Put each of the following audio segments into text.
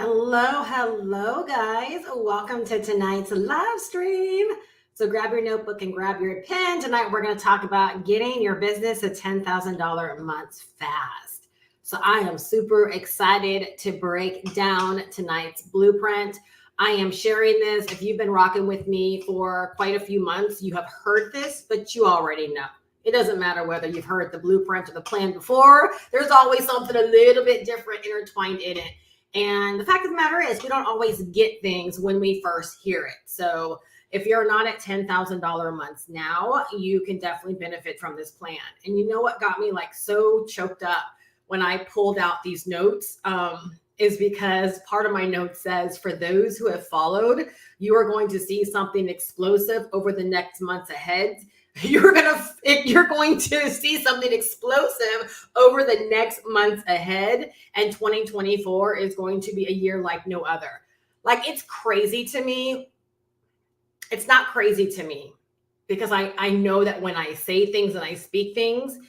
Hello, guys. Welcome to tonight's live stream. So grab your notebook and grab your pen. Tonight, we're going to talk about getting your business to $10,000 a month fast. So I am super excited to break down tonight's blueprint. I am sharing this. If you've been rocking with me for quite a few months, you have heard this, but you already know. It doesn't matter whether you've heard the blueprint or the plan before. There's always something a little bit different intertwined in it. And the fact of the matter is, we don't always get things when we first hear it. So if you're not at $10,000 a month now, you can definitely benefit from this plan. And you know what got me like so choked up when I pulled out these notes is because part of my note says, for those who have followed, you are going to see something explosive over the next months ahead. You're going to see something explosive over the next months ahead, and 2024 is going to be a year like no other. Like, it's crazy to me. It's not crazy to me because I know that when I say things and I speak things,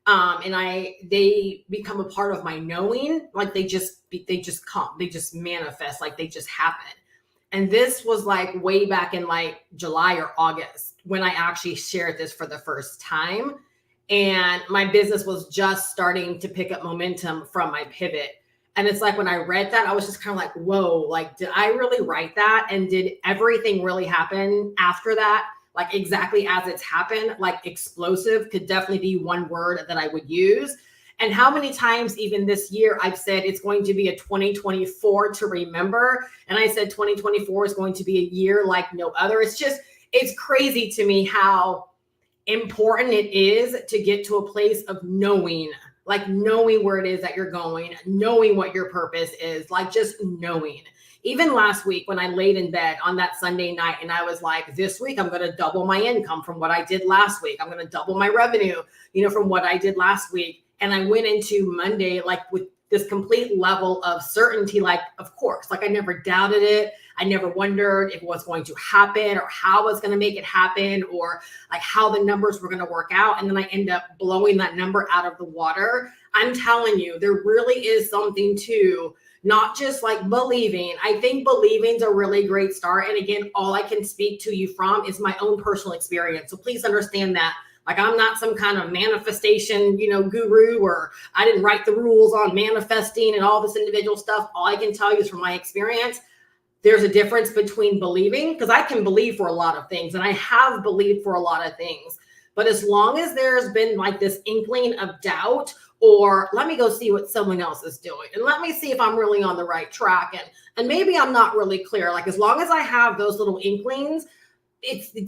they become a part of my knowing, like they just come, they just manifest, like they just happen. And this was like way back in like July or August when I actually shared this for the first time. And my business was just starting to pick up momentum from my pivot. And it's like when I read that, I was just kind of like, whoa, like, did I really write that? And did everything really happen after that? Like exactly as it's happened? Like explosive could definitely be one word that I would use. And how many times even this year I've said it's going to be a 2024 to remember. And I said 2024 is going to be a year like no other. It's crazy to me how important it is to get to a place of knowing, like knowing where it is that you're going, knowing what your purpose is, like just knowing. Even last week when I laid in bed on that Sunday night and I was like, this week I'm going to double my income from what I did last week. I'm going to double my revenue, from what I did last week. And I went into Monday like with this complete level of certainty, like, of course, like I never doubted it. I never wondered if it was going to happen or how I was going to make it happen or like how the numbers were going to work out. And then I end up blowing that number out of the water. I'm telling you, there really is something to not just like believing. I think believing's a really great start. And again, all I can speak to you from is my own personal experience. So please understand that. Like I'm not some kind of manifestation, guru, or I didn't write the rules on manifesting and all this individual stuff. All I can tell you is from my experience, there's a difference between believing, because I can believe for a lot of things and I have believed for a lot of things. But as long as there's been like this inkling of doubt, or let me go see what someone else is doing and let me see if I'm really on the right track. And maybe I'm not really clear. Like as long as I have those little inklings,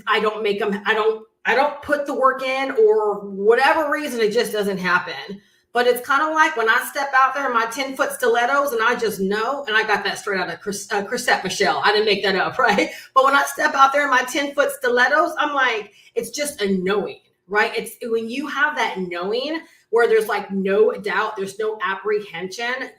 I don't make them, I don't put the work in, or whatever reason, it just doesn't happen. But it's kind of like when I step out there in my 10-foot stilettos and I just know, and I got that straight out of Chrisette Michelle. I didn't make that up, right? But when I step out there in my 10-foot stilettos, I'm like, it's just a knowing, right? It's when you have that knowing where there's like no doubt, there's no apprehension,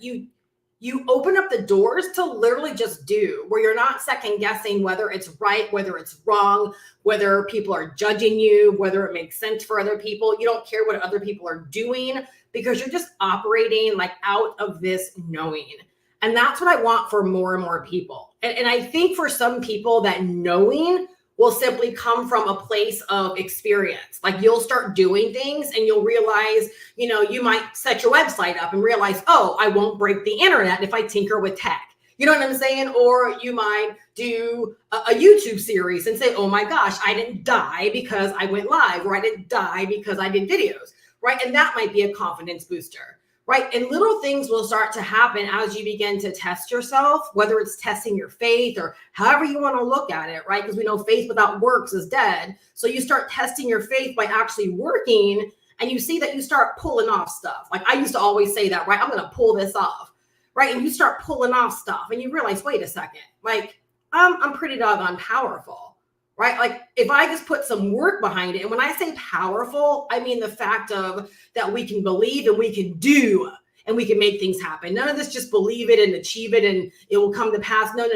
you open up the doors to literally just do, where you're not second guessing whether it's right, whether it's wrong, whether people are judging you, whether it makes sense for other people. You don't care what other people are doing because you're just operating like out of this knowing. And that's what I want for more and more people. And I think for some people that knowing will simply come from a place of experience. Like you'll start doing things and you'll realize, you might set your website up and realize, oh, I won't break the internet if I tinker with tech. You know what I'm saying? Or you might do a YouTube series and say, oh my gosh, I didn't die because I went live, or I didn't die because I did videos, right? And that might be a confidence booster. Right. And little things will start to happen as you begin to test yourself, whether it's testing your faith or however you want to look at it. Right. Because we know faith without works is dead. So you start testing your faith by actually working, and you see that you start pulling off stuff. Like I used to always say that, right? I'm going to pull this off. Right. And you start pulling off stuff and you realize, wait a second, like I'm pretty doggone powerful. Right? Like if I just put some work behind it, and when I say powerful, I mean the fact of that we can believe and we can do and we can make things happen. None of this just believe it and achieve it and it will come to pass. No.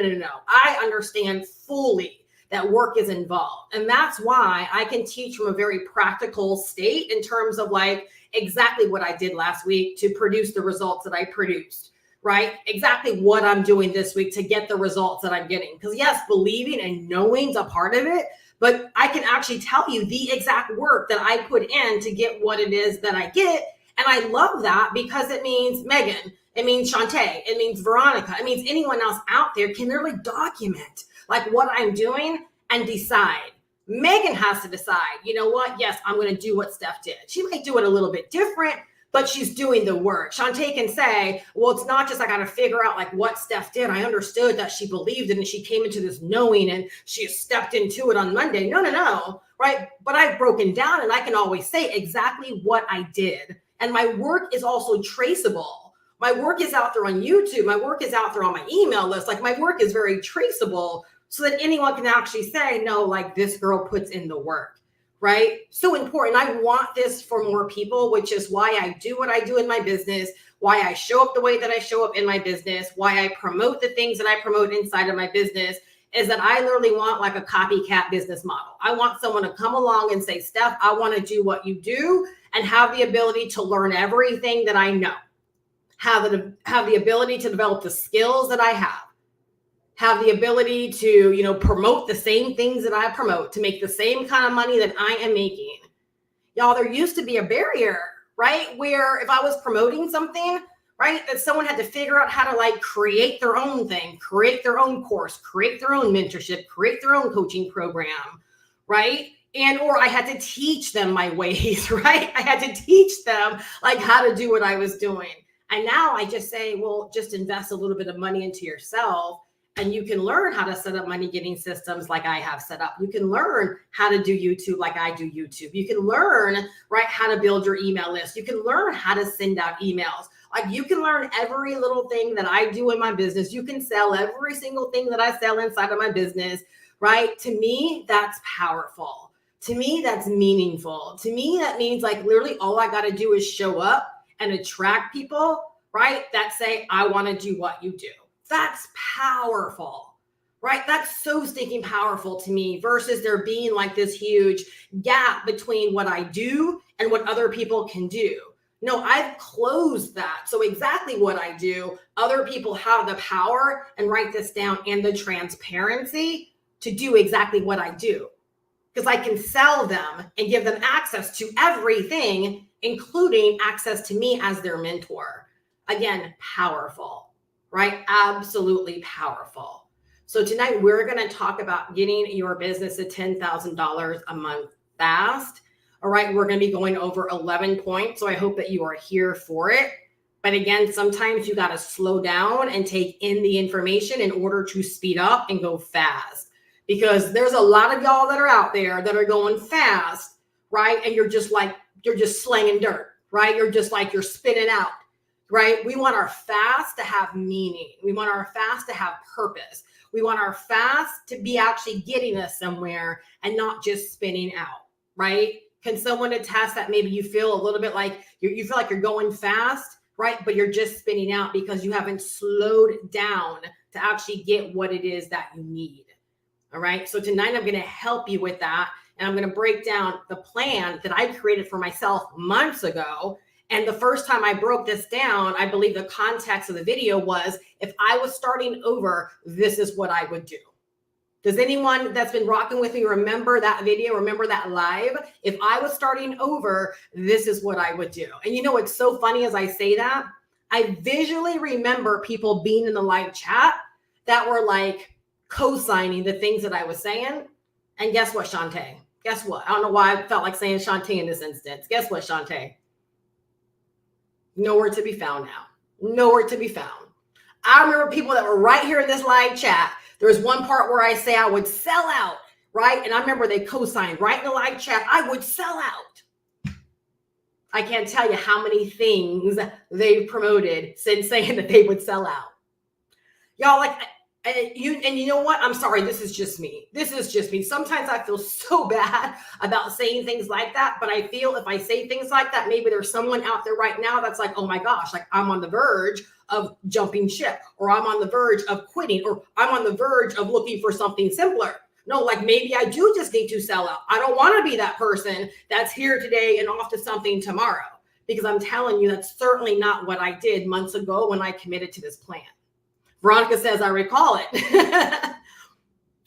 I understand fully that work is involved. And that's why I can teach from a very practical state in terms of like exactly what I did last week to produce the results that I produced. right? Exactly what I'm doing this week to get the results that I'm getting. Because yes, believing and knowing's a part of it, but I can actually tell you the exact work that I put in to get what it is that I get. And I love that because it means Megan, it means Shantae, it means Veronica, it means anyone else out there can literally document like what I'm doing and decide. Megan has to decide, you know what? Yes, I'm going to do what Steph did. She might do it a little bit different, but she's doing the work. Shantae can say, well, it's not just I got to figure out like what Steph did. I understood that she believed it and she came into this knowing and she stepped into it on Monday. No, right? But I've broken down and I can always say exactly what I did. And my work is also traceable. My work is out there on YouTube. My work is out there on my email list. Like my work is very traceable so that anyone can actually say, no, like this girl puts in the work. Right? So important. I want this for more people, which is why I do what I do in my business, why I show up the way that I show up in my business, why I promote the things that I promote inside of my business, is that I literally want like a copycat business model. I want someone to come along and say, Steph, I want to do what you do and have the ability to learn everything that I know, have the ability to develop the skills that I have the ability to, promote the same things that I promote, to make the same kind of money that I am making. Y'all, there used to be a barrier, right? Where if I was promoting something, right, that someone had to figure out how to like create their own thing, create their own course, create their own mentorship, create their own coaching program, right? Or I had to teach them my ways, right? I had to teach them like how to do what I was doing. And now I just say, well, just invest a little bit of money into yourself. And you can learn how to set up money getting systems like I have set up. You can learn how to do YouTube like I do YouTube. You can learn, right, how to build your email list. You can learn how to send out emails. Like you can learn every little thing that I do in my business. You can sell every single thing that I sell inside of my business, right? To me, that's powerful. To me, that's meaningful. To me, that means like literally all I got to do is show up and attract people, right, that say, I want to do what you do. That's powerful, right? That's so stinking powerful to me versus there being like this huge gap between what I do and what other people can do. No, I've closed that. So exactly what I do, other people have the power, and write this down, and the transparency to do exactly what I do. Because I can sell them and give them access to everything, including access to me as their mentor. Again, powerful. Right? Absolutely powerful. So tonight we're going to talk about getting your business to $10,000 a month fast. All right. We're going to be going over 11 points. So I hope that you are here for it. But again, sometimes you got to slow down and take in the information in order to speed up and go fast, because there's a lot of y'all that are out there that are going fast, right? And you're just slinging dirt, right? You're spinning out. Right? We want our fast to have meaning. We want our fast to have purpose. We want our fast to be actually getting us somewhere and not just spinning out, right? Can someone attest that maybe you feel a little bit like you feel like you're going fast, right? But you're just spinning out because you haven't slowed down to actually get what it is that you need. All right. So tonight I'm going to help you with that. And I'm going to break down the plan that I created for myself months ago. And the first time I broke this down, I believe the context of the video was, if I was starting over, this is what I would do. Does anyone that's been rocking with me remember that video? Remember that live? If I was starting over, this is what I would do. And you know what's so funny as I say that? I visually remember people being in the live chat that were like co-signing the things that I was saying. And guess what, Shantae? Guess what? I don't know why I felt like saying Shantae in this instance. Guess what, Shantae? Nowhere to be found now. Nowhere to be found. I remember people that were right here in this live chat. There was one part where I say I would sell out, right? And I remember they co-signed right in the live chat, I would sell out. I can't tell you how many things they've promoted since saying that they would sell out. Y'all, like, and you know what? I'm sorry. This is just me. Sometimes I feel so bad about saying things like that, but I feel if I say things like that, maybe there's someone out there right now that's like, oh my gosh, like I'm on the verge of jumping ship, or I'm on the verge of quitting, or I'm on the verge of looking for something simpler. No, like maybe I do just need to sell out. I don't want to be that person that's here today and off to something tomorrow. because I'm telling you, that's certainly not what I did months ago when I committed to this plan. Veronica says, I recall it.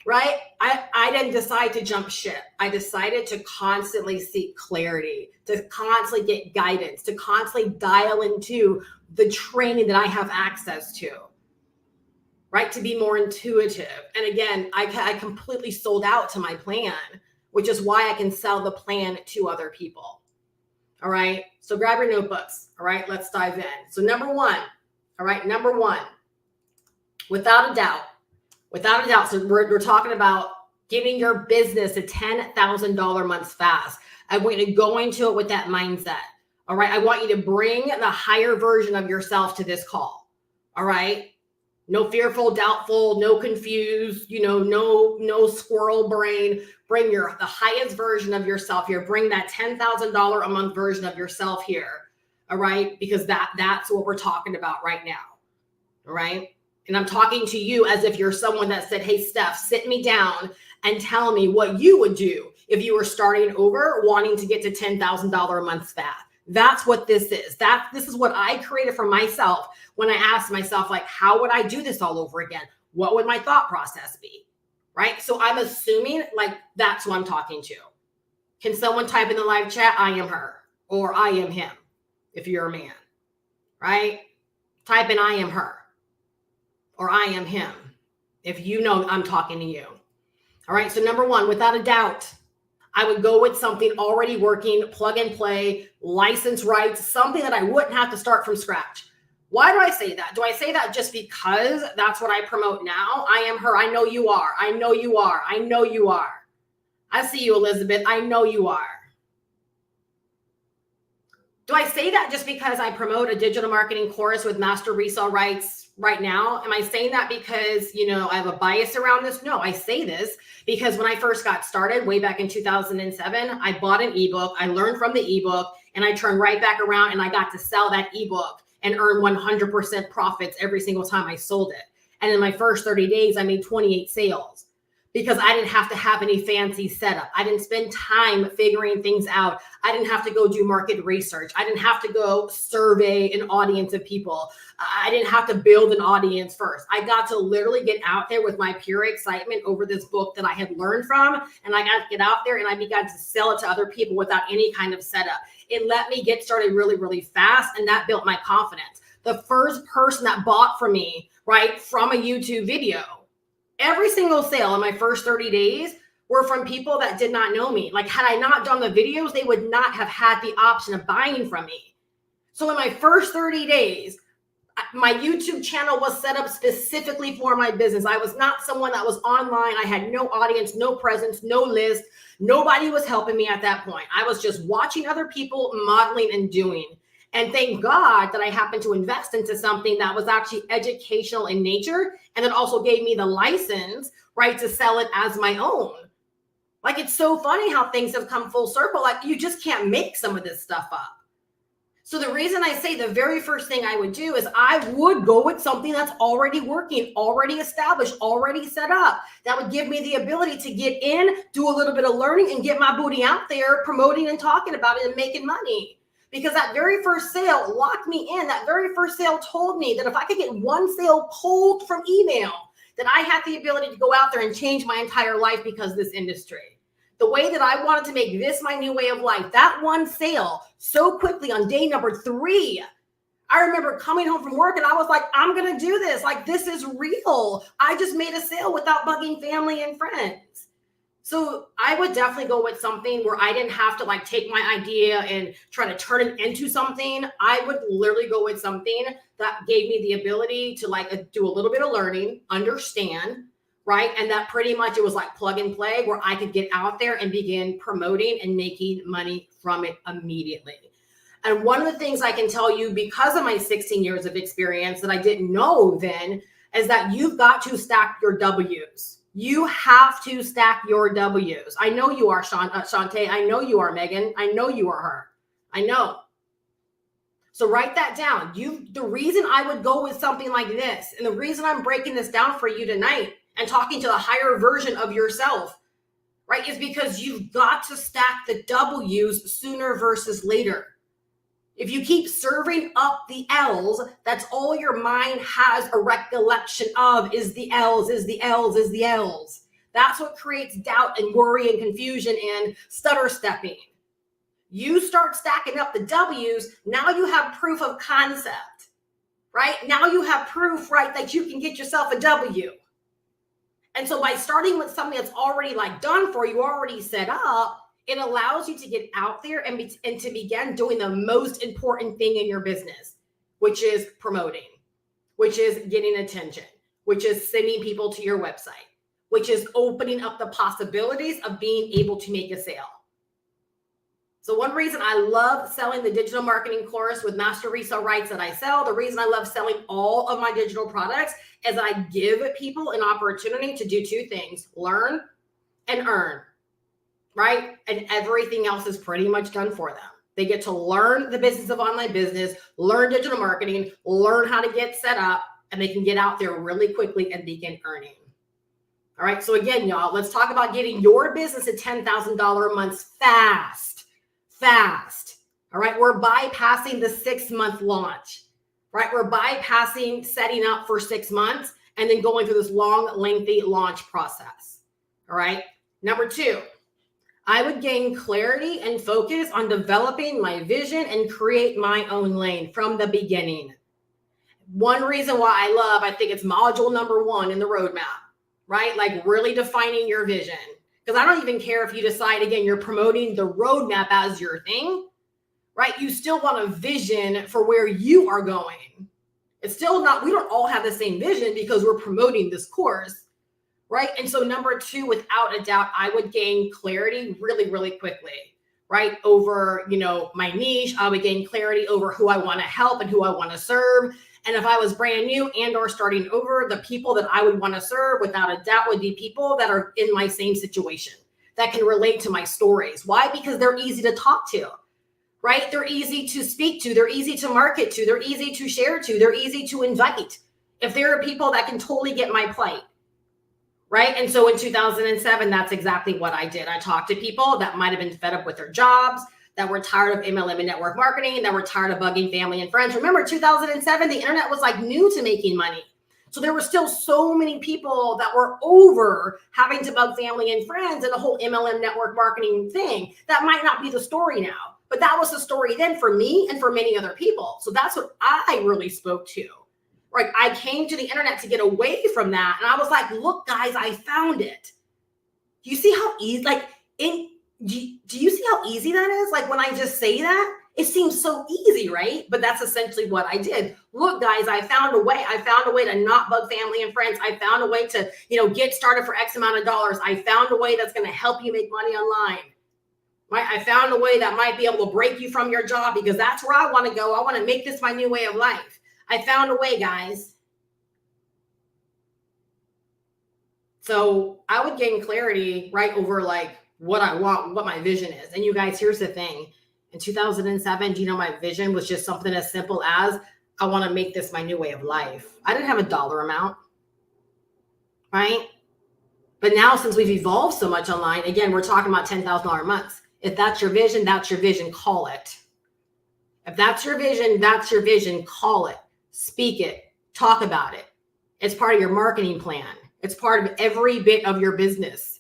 Right? I didn't decide to jump ship. I decided to constantly seek clarity, to constantly get guidance, to constantly dial into the training that I have access to, right? To be more intuitive. And again, I completely sold out to my plan, which is why I can sell the plan to other people. All right. So grab your notebooks. All right. Let's dive in. So number one. All right. Number one, without a doubt. So we're talking about getting your business to $10,000 months fast. I want you to go into it with that mindset. All right. I want you to bring the higher version of yourself to this call. All right. No fearful, doubtful, no confused, no squirrel brain. Bring the highest version of yourself here. Bring that $10,000 a month version of yourself here. All right. Because that's what we're talking about right now. All right. And I'm talking to you as if you're someone that said, hey, Steph, sit me down and tell me what you would do if you were starting over wanting to get to $10,000 a month fast. That's what this is. This is what I created for myself when I asked myself, like, how would I do this all over again? What would my thought process be? Right? So I'm assuming like that's who I'm talking to. Can someone type in the live chat, I am her, or I am him, if you're a man, right? Type in I am her, or I am him, if you know I'm talking to you. All right. So number one, without a doubt, I would go with something already working, plug and play, license rights, something that I wouldn't have to start from scratch. Why do I say that? Do I say that just because that's what I promote now? I am her. I know you are. I know you are. I know you are. I see you, Elizabeth. I know you are. Do I say that just because I promote a digital marketing course with master resale rights right now? Am I saying that because, I have a bias around this? No, I say this because when I first got started way back in 2007, I bought an ebook. I learned from the ebook and I turned right back around and I got to sell that ebook and earn 100% profits every single time I sold it. And in my first 30 days, I made 28 sales because I didn't have to have any fancy setup. I didn't spend time figuring things out. I didn't have to go do market research. I didn't have to go survey an audience of people. I didn't have to build an audience first. I got to literally get out there with my pure excitement over this book that I had learned from. And I got to get out there and I began to sell it to other people without any kind of setup. It let me get started really, really fast. And that built my confidence. The first person that bought from me, right, from a YouTube video, every single sale in my first 30 days were from people that did not know me. Like, had I not done the videos, they would not have had the option of buying from me. So in my first 30 days, my YouTube channel was set up specifically for my business. I was not someone that was online. I had no audience, no presence, no list. Nobody was helping me at that point. I was just watching other people modeling and doing. And thank God that I happened to invest into something that was actually educational in nature. And it also gave me the license, right, to sell it as my own. Like, it's so funny how things have come full circle. Like, you just can't make some of this stuff up. So the reason I say the very first thing I would do is I would go with something that's already working, already established, already set up. That would give me the ability to get in, do a little bit of learning, and get my booty out there promoting and talking about it and making money. Because that very first sale locked me in. That very first sale told me that if I could get one sale pulled from email, that I had the ability to go out there and change my entire life because of this industry. The way that I wanted to make this my new way of life, that one sale so quickly on day number 3, I remember coming home from work and I was like, I'm going to do this. Like, this is real. I just made a sale without bugging family and friends. So I would definitely go with something where I didn't have to like take my idea and try to turn it into something. I would literally go with something that gave me the ability to like do a little bit of learning, understand, right? And that pretty much it was like plug and play where I could get out there and begin promoting and making money from it immediately. And one of the things I can tell you because of my 16 years of experience that I didn't know then is that you've got to stack your W's. You have to stack your W's. I know you are, Shantae. I know you are, Megan. I know you are her. I know. So write that down. The reason I would go with something like this, and the reason I'm breaking this down for you tonight and talking to the higher version of yourself, right, is because you've got to stack the W's sooner versus later. If you keep serving up the L's, that's all your mind has a recollection of is the L's, is the L's, is the L's. That's what creates doubt and worry and confusion and stutter stepping. You start stacking up the W's, now you have proof of concept, right? Now you have proof, right, that you can get yourself a W. And so by starting with something that's already like done for you, already set up, it allows you to get out there and to begin doing the most important thing in your business, which is promoting, which is getting attention, which is sending people to your website, which is opening up the possibilities of being able to make a sale. So one reason I love selling the digital marketing course with master resale rights that I sell, the reason I love selling all of my digital products is I give people an opportunity to do two things: learn and earn, right? And everything else is pretty much done for them. They get to learn the business of online business, learn digital marketing, learn how to get set up, and they can get out there really quickly and begin earning. All right. So again, y'all, let's talk about getting your business to $10,000 a month fast. All right. We're bypassing the 6-month launch, right? We're bypassing setting up for 6 months and then going through this long, lengthy launch process. All right. Number 2, I would gain clarity and focus on developing my vision and create my own lane from the beginning. One reason why I think it's module number 1 in the roadmap, right? Like really defining your vision. Because I don't even care if you decide, again, you're promoting the roadmap as your thing, right? You still want a vision for where you are going. It's still not, we don't all have the same vision because we're promoting this course, right? And so number 2, without a doubt, I would gain clarity really, really quickly, right? Over, my niche. I would gain clarity over who I want to help and who I want to serve. And if I was brand new and or starting over, the people that I would want to serve without a doubt would be people that are in my same situation, that can relate to my stories. Why? Because they're easy to talk to, right? They're easy to speak to. They're easy to market to. They're easy to share to. They're easy to invite. If there are people that can totally get my plight, right? And so in 2007, that's exactly what I did. I talked to people that might have been fed up with their jobs, that were tired of MLM and network marketing, that were tired of bugging family and friends. Remember, 2007, the internet was like new to making money. So there were still so many people that were over having to bug family and friends and the whole MLM network marketing thing. That might not be the story now, but that was the story then for me and for many other people. So that's what I really spoke to. Right? I came to the internet to get away from that. And I was like, look, guys, I found it. Do you see how easy, do you see how easy that is? Like when I just say that, it seems so easy, right? But that's essentially what I did. Look, guys, I found a way. I found a way to not bug family and friends. I found a way to, get started for X amount of dollars. I found a way that's going to help you make money online. Right? I found a way that might be able to break you from your job because that's where I want to go. I want to make this my new way of life. I found a way, guys. So I would gain clarity right over like what I want, what my vision is. And you guys, here's the thing. In 2007, my vision was just something as simple as I want to make this my new way of life. I didn't have a dollar amount, right? But now since we've evolved so much online, again, we're talking about $10,000 months. If that's your vision, call it. If that's your vision, call it, speak it, talk about it. It's part of your marketing plan. It's part of every bit of your business.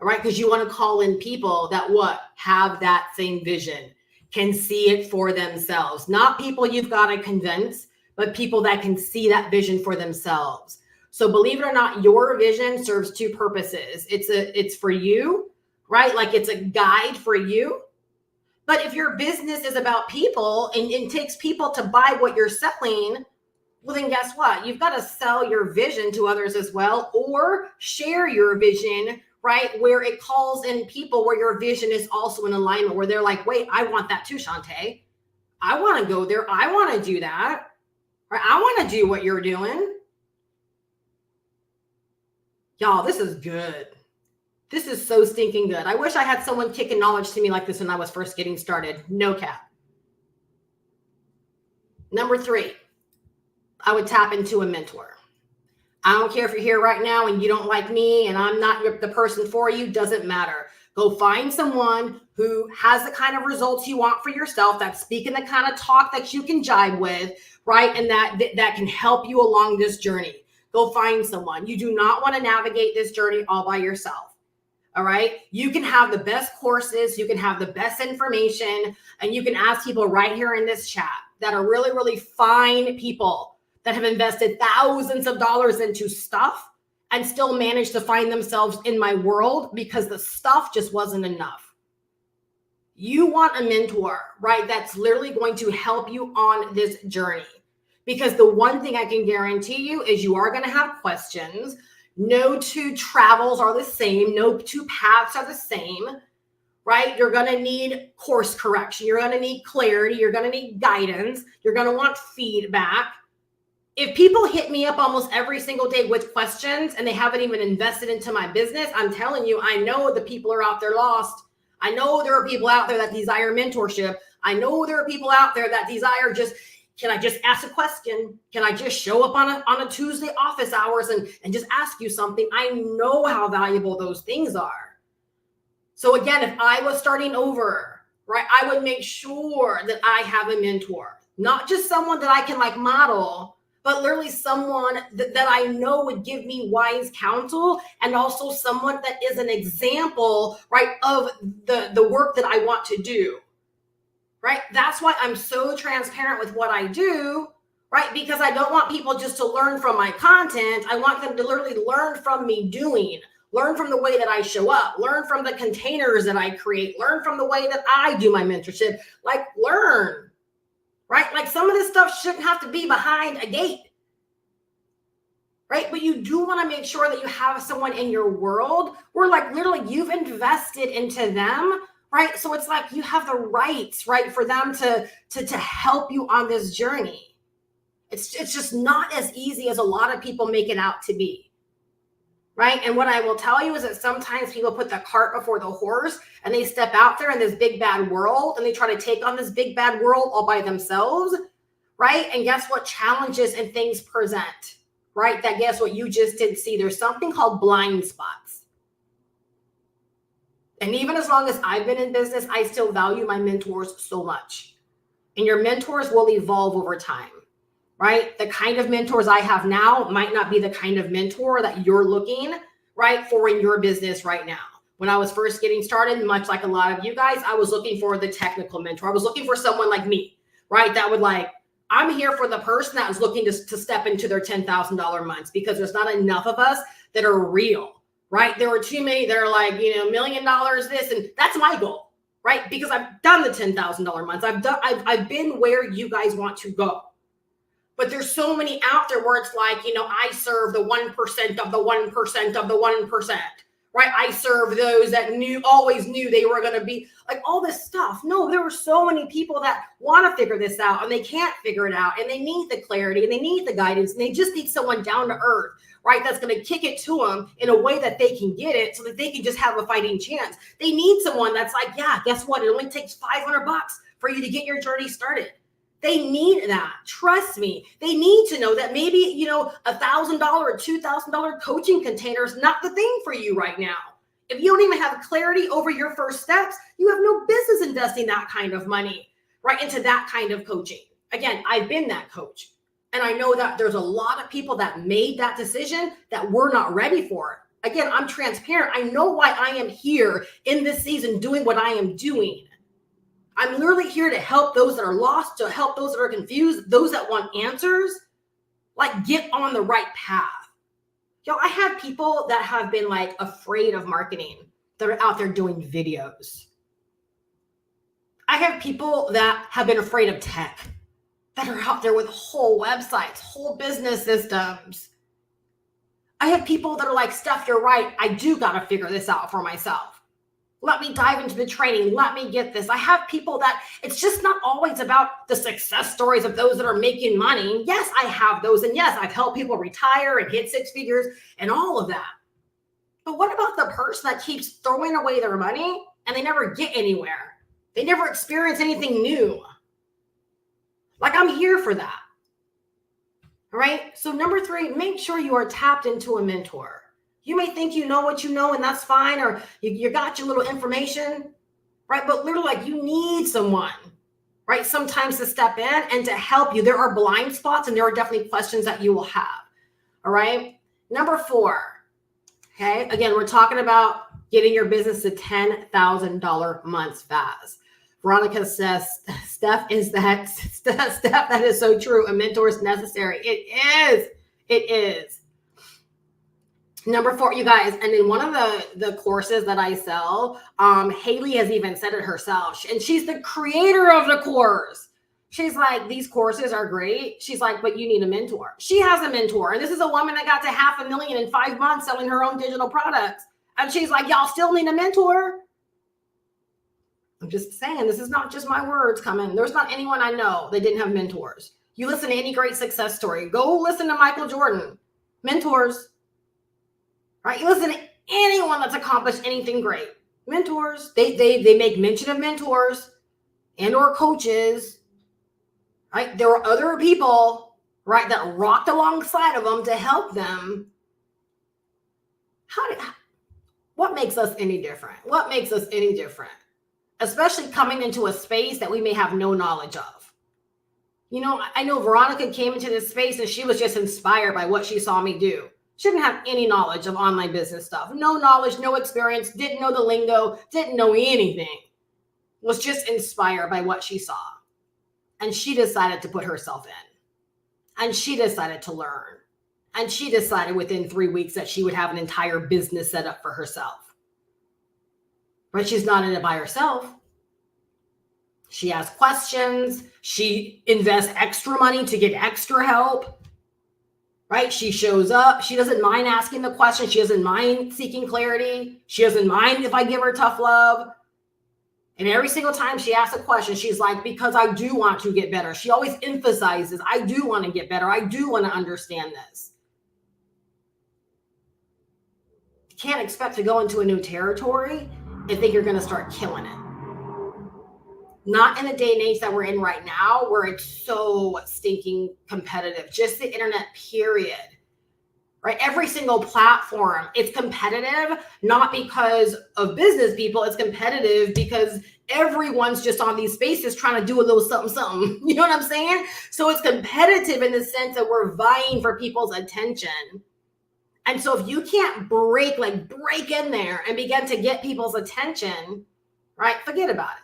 All right, because you want to call in people that have that same vision, can see it for themselves. Not people you've got to convince, but people that can see that vision for themselves. So believe it or not, your vision serves 2 purposes. It's for you, right? Like it's a guide for you. But if your business is about people and it takes people to buy what you're selling, well, then guess what? You've got to sell your vision to others as well, or share your vision, right? Where it calls in people where your vision is also in alignment, where they're like, wait, I want that too, Shantae. I want to go there. I want to do that. Right? I want to do what you're doing. Y'all, this is good. This is so stinking good. I wish I had someone kicking knowledge to me like this when I was first getting started. No cap. Number 3, I would tap into a mentor. I don't care if you're here right now and you don't like me and I'm not the person for you, doesn't matter. Go find someone who has the kind of results you want for yourself, that's speaking the kind of talk that you can jive with, right? And that can help you along this journey. Go find someone. You do not want to navigate this journey all by yourself. All right. You can have the best courses, you can have the best information, and you can ask people right here in this chat that are really, really fine people that have invested thousands of dollars into stuff and still managed to find themselves in my world because the stuff just wasn't enough. You want a mentor, right? That's literally going to help you on this journey. Because the one thing I can guarantee you is you are going to have questions. No two travels are the same. No two paths are the same, right? You're going to need course correction. You're going to need clarity. You're going to need guidance. You're going to want feedback. If people hit me up almost every single day with questions and they haven't even invested into my business, I'm telling you, I know the people are out there lost. I know there are people out there that desire mentorship. I know there are people out there that desire just, can I just ask a question? Can I just show up on a Tuesday office hours and just ask you something? I know how valuable those things are. So again, if I was starting over, right, I would make sure that I have a mentor, not just someone that I can like model, but literally someone that I know would give me wise counsel, and also someone that is an example, right, of the work that I want to do, right? That's why I'm so transparent with what I do, right? Because I don't want people just to learn from my content. I want them to literally learn from me doing, learn from the way that I show up, learn from the containers that I create, learn from the way that I do my mentorship, like learn. Right? Like some of this stuff shouldn't have to be behind a gate. Right? But you do want to make sure that you have someone in your world where like literally you've invested into them, right? So it's like you have the rights, right, for them to help you on this journey. It's just not as easy as a lot of people make it out to be. Right? And what I will tell you is that sometimes people put the cart before the horse and they step out there in this big bad world and they try to take on this big bad world all by themselves, right? And guess what? Challenges and things present, right? That guess what? You just didn't see. There's something called blind spots. And even as long as I've been in business, I still value my mentors so much. And your mentors will evolve over time. Right? The kind of mentors I have now might not be the kind of mentor that you're looking, right, for in your business right now. When I was first getting started, much like a lot of you guys, I was looking for the technical mentor. I was looking for someone like me, right? That would like, I'm here for the person that was looking to step into their $10,000 months, because there's not enough of us that are real, right? There are too many that are like, $1 million this, and that's my goal, right? Because I've done the $10,000 months. I've been where you guys want to go. But there's so many out there where it's like, I serve the 1% of the 1% of the 1%, right? I serve those that always knew they were going to be like all this stuff. No, there were so many people that want to figure this out and they can't figure it out, and they need the clarity and they need the guidance, and they just need someone down to earth, right? That's going to kick it to them in a way that they can get it so that they can just have a fighting chance. They need someone that's like, yeah, guess what? It only takes $500 for you to get your journey started. They need that. Trust me. They need to know that maybe, $1,000 or $2,000 coaching container is not the thing for you right now. If you don't even have clarity over your first steps, you have no business investing that kind of money, right, into that kind of coaching. Again, I've been that coach. And I know that there's a lot of people that made that decision that were not ready for it. Again, I'm transparent. I know why I am here in this season doing what I am doing. I'm literally here to help those that are lost, to help those that are confused, those that want answers, like get on the right path. I have people that have been like afraid of marketing that are out there doing videos. I have people that have been afraid of tech that are out there with whole websites, whole business systems. I have people that are like, Steph, you're right. I do got to figure this out for myself. Let me dive into the training. Let me get this. I have people that it's just not always about the success stories of those that are making money. Yes, I have those. And yes, I've helped people retire and hit six figures and all of that. But what about the person that keeps throwing away their money and they never get anywhere? They never experience anything new. Like, I'm here for that. All right. So number 3, make sure you are tapped into a mentor. You may think you know what you know, and that's fine, or you got your little information, right? But literally, like, you need someone, right, sometimes to step in and to help you. There are blind spots, and there are definitely questions that you will have. All right. Number 4. Okay. Again, we're talking about getting your business to $10,000 months fast. Veronica says, Steph, that is so true. A mentor is necessary. It is. Number 4, you guys, and in one of the courses that I sell, Haley has even said it herself, and she's the creator of the course. She's like, these courses are great. She's like, but you need a mentor. She has a mentor. And this is a woman that got to $500,000 in 5 months selling her own digital products. And she's like, y'all still need a mentor? I'm just saying, this is not just my words coming. There's not anyone I know that didn't have mentors. You listen to any great success story. Go listen to Michael Jordan. Mentors. Right? You listen to anyone that's accomplished anything great. Mentors. They make mention of mentors and or coaches. Right? There were other people, right, that rocked alongside of them to help them. What makes us any different? What makes us any different? Especially coming into a space that we may have no knowledge of. You know, I know Veronica came into this space and she was just inspired by what she saw me do. She didn't have any knowledge of online business stuff. No knowledge, no experience, didn't know the lingo, didn't know anything. Was just inspired by what she saw. And she decided to put herself in. And she decided to learn. And she decided within 3 weeks that she would have an entire business set up for herself. But she's not in it by herself. She asks questions. She invests extra money to get extra help. Right? She shows up. She doesn't mind asking the question. She doesn't mind seeking clarity. She doesn't mind if I give her tough love. And every single time she asks a question, she's like, because I do want to get better. She always emphasizes, I do want to get better. I do want to understand this. You can't expect to go into a new territory and think you're going to start killing it. Not in the day and age that we're in right now, where it's so stinking competitive. Just the internet, period. Right? Every single platform, it's competitive, not because of business people. It's competitive because everyone's just on these spaces trying to do a little something. You know what I'm saying? So it's competitive in the sense that we're vying for people's attention. And so if you can't break in there and begin to get people's attention, right? Forget about it.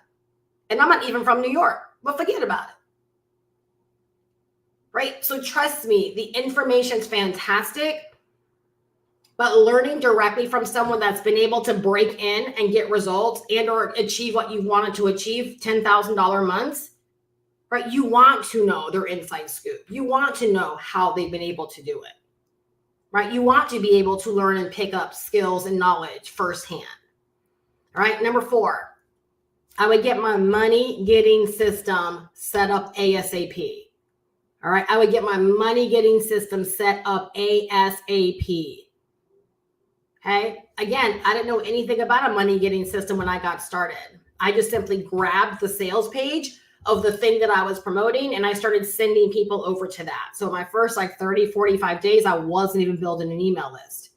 And I'm not even from New York, but forget about it. Right? So trust me, the information's fantastic, but learning directly from someone that's been able to break in and get results and or achieve what you wanted to achieve, $10,000 months, right? You want to know their inside scoop. You want to know how they've been able to do it, right? You want to be able to learn and pick up skills and knowledge firsthand. All right. Number 4, I would get my money getting system set up ASAP. All right. I would get my money getting system set up ASAP. Okay. Again, I didn't know anything about a money getting system when I got started. I just simply grabbed the sales page of the thing that I was promoting and I started sending people over to that. So my first 30, 45 days, I wasn't even building an email list.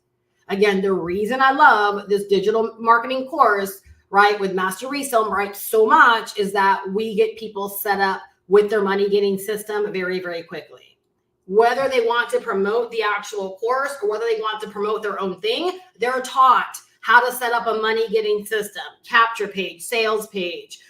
Again, the reason I love this digital marketing course, right, with Master Resell, right, so much is that we get people set up with their money getting system very, very quickly. Whether they want to promote the actual course or whether they want to promote their own thing, they're taught how to set up a money getting system, capture page, sales page,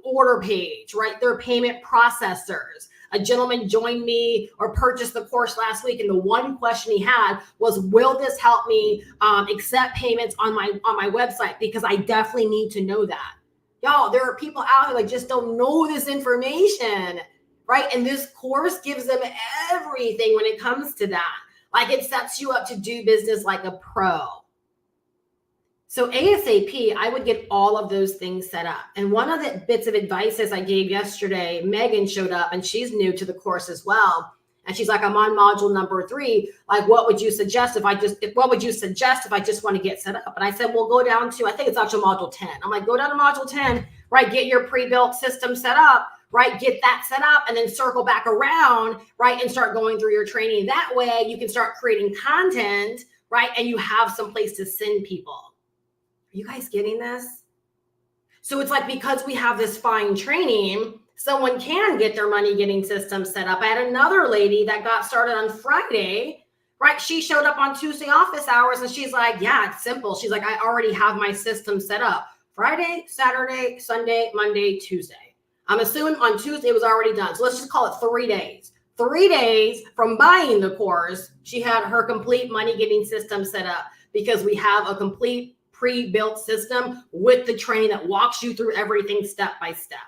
order page, right? Their payment processors. A gentleman joined me or purchased the course last week, and the one question he had was, will this help me accept payments on my website? Because I definitely need to know that. Y'all, there are people out there that just don't know this information. Right? And this course gives them everything when it comes to that. Like, it sets you up to do business like a pro. So ASAP, I would get all of those things set up. And one of the bits of advice I gave yesterday, Megan showed up and she's new to the course as well. And she's like, I'm on module number 3. Like, what would you suggest if I just want to get set up? And I said, well, go down to, I think it's actually module 10. I'm like, go down to module 10, right? Get your pre-built system set up. Right? Get that set up and then circle back around, right? And start going through your training. That way you can start creating content, right? And you have some place to send people. Are you guys getting this? So it's like, because we have this fine training, someone can get their money getting system set up. I had another lady that got started on Friday, right? She showed up on Tuesday office hours and she's like, yeah, it's simple. She's like, I already have my system set up. Friday, Saturday, Sunday, Monday, Tuesday. I'm assuming on Tuesday it was already done. So let's just call it 3 days. 3 days from buying the course, she had her complete money getting system set up, because we have a complete pre-built system with the training that walks you through everything step by step.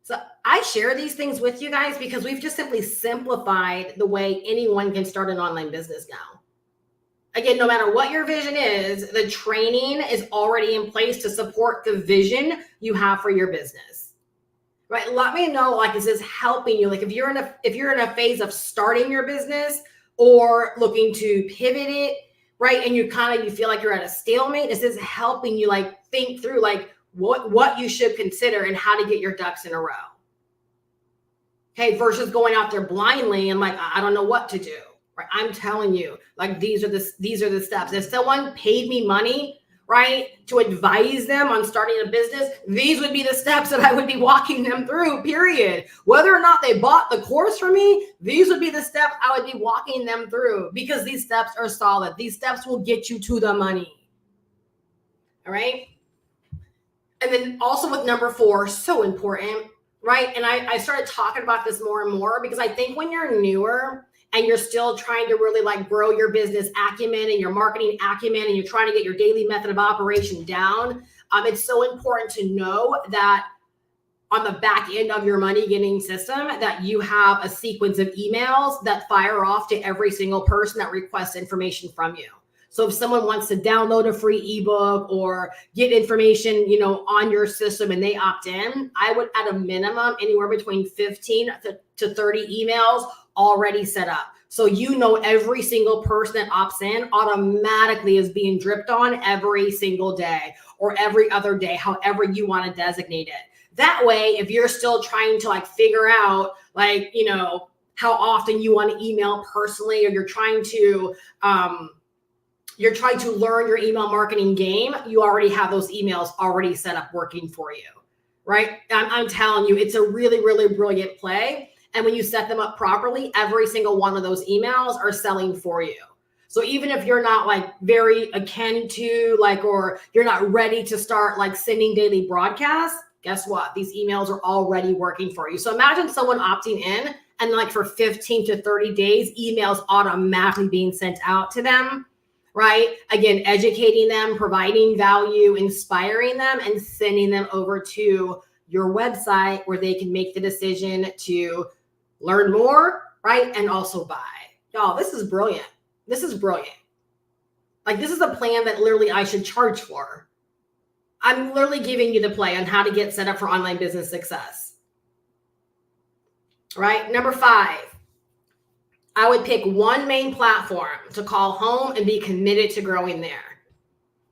So I share these things with you guys because we've just simply simplified the way anyone can start an online business now. Again, no matter what your vision is, the training is already in place to support the vision you have for your business. Right? Let me know, like, is this helping you? Like, if you're in a phase of starting your business or looking to pivot it, right? And you feel like you're at a stalemate. Is this helping you like think through like what you should consider and how to get your ducks in a row? Okay, versus going out there blindly and like, I don't know what to do. Right? I'm telling you, like, these are the steps. If someone paid me money, right, to advise them on starting a business, these would be the steps that I would be walking them through, period. Whether or not they bought the course from me, these would be the steps I would be walking them through, because these steps are solid. These steps will get you to the money. All right. And then also with number 4, so important, right? And I started talking about this more and more because I think when you're newer and you're still trying to really like grow your business acumen and your marketing acumen, and you're trying to get your daily method of operation down, it's so important to know that on the back end of your money getting system, that you have a sequence of emails that fire off to every single person that requests information from you. So if someone wants to download a free ebook or get information, on your system and they opt in, I would at a minimum anywhere between 15 to 30 emails already set up. So every single person that opts in automatically is being dripped on every single day or every other day, however you want to designate it. That way, if you're still trying to like figure out like, how often you want to email personally, or you're trying to learn your email marketing game, you already have those emails already set up working for you, right? I'm telling you, it's a really, really brilliant play. And when you set them up properly, every single one of those emails are selling for you. So even if you're not like very akin to like, or you're not ready to start like sending daily broadcasts, guess what? These emails are already working for you. So imagine someone opting in and like for 15 to 30 days, emails automatically being sent out to them, right? Again, educating them, providing value, inspiring them, and sending them over to your website where they can make the decision to learn more, right? And also buy. Y'all, this is brilliant. This is brilliant. Like, this is a plan that literally I should charge for. I'm literally giving you the play on how to get set up for online business success. Right? Number 5, I would pick one main platform to call home and be committed to growing there.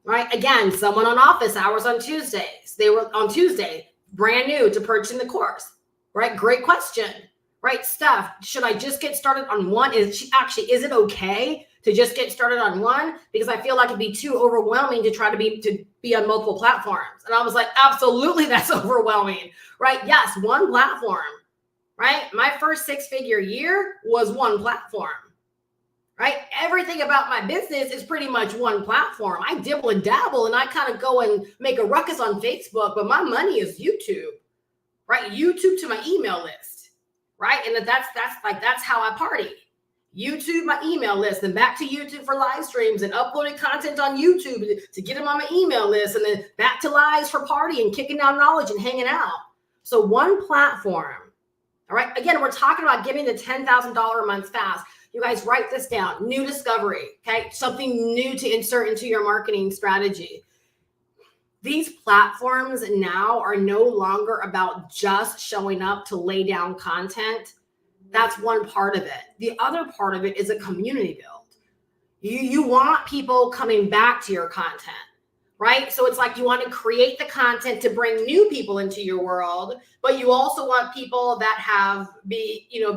Right? Again, someone on office hours on Tuesdays. They were on Tuesday, brand new to purchasing the course. Right? Great question. Right? Steph, should I just get started on one? Is it okay to just get started on one? Because I feel like it'd be too overwhelming to try to be on multiple platforms. And I was like, absolutely, that's overwhelming. Right? Yes, one platform. Right? My first 6-figure year was one platform. Right? Everything about my business is pretty much one platform. I dibble and dabble and I kind of go and make a ruckus on Facebook, but my money is YouTube. Right? YouTube to my email list. Right? And that's how I party. YouTube, my email list, and back to YouTube for live streams and uploading content on YouTube to get them on my email list, and then back to lives for party and kicking down knowledge and hanging out. So one platform. All right. Again, we're talking about giving the $10,000 a month fast. You guys write this down. New discovery. Okay. Something new to insert into your marketing strategy. These platforms now are no longer about just showing up to lay down content. That's one part of it. The other part of it is a community build. You want people coming back to your content, right? So it's like you want to create the content to bring new people into your world, but you also want people that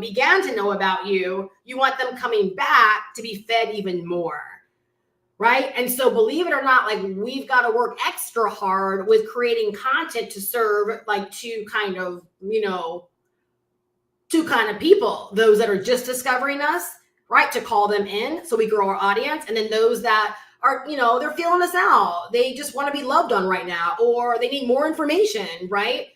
began to know about you. You want them coming back to be fed even more, right? And so believe it or not, like we've got to work extra hard with creating content to serve like two kind of people, those that are just discovering us, right? To call them in so we grow our audience. And then those that are, they're feeling us out. They just want to be loved on right now, or they need more information, right?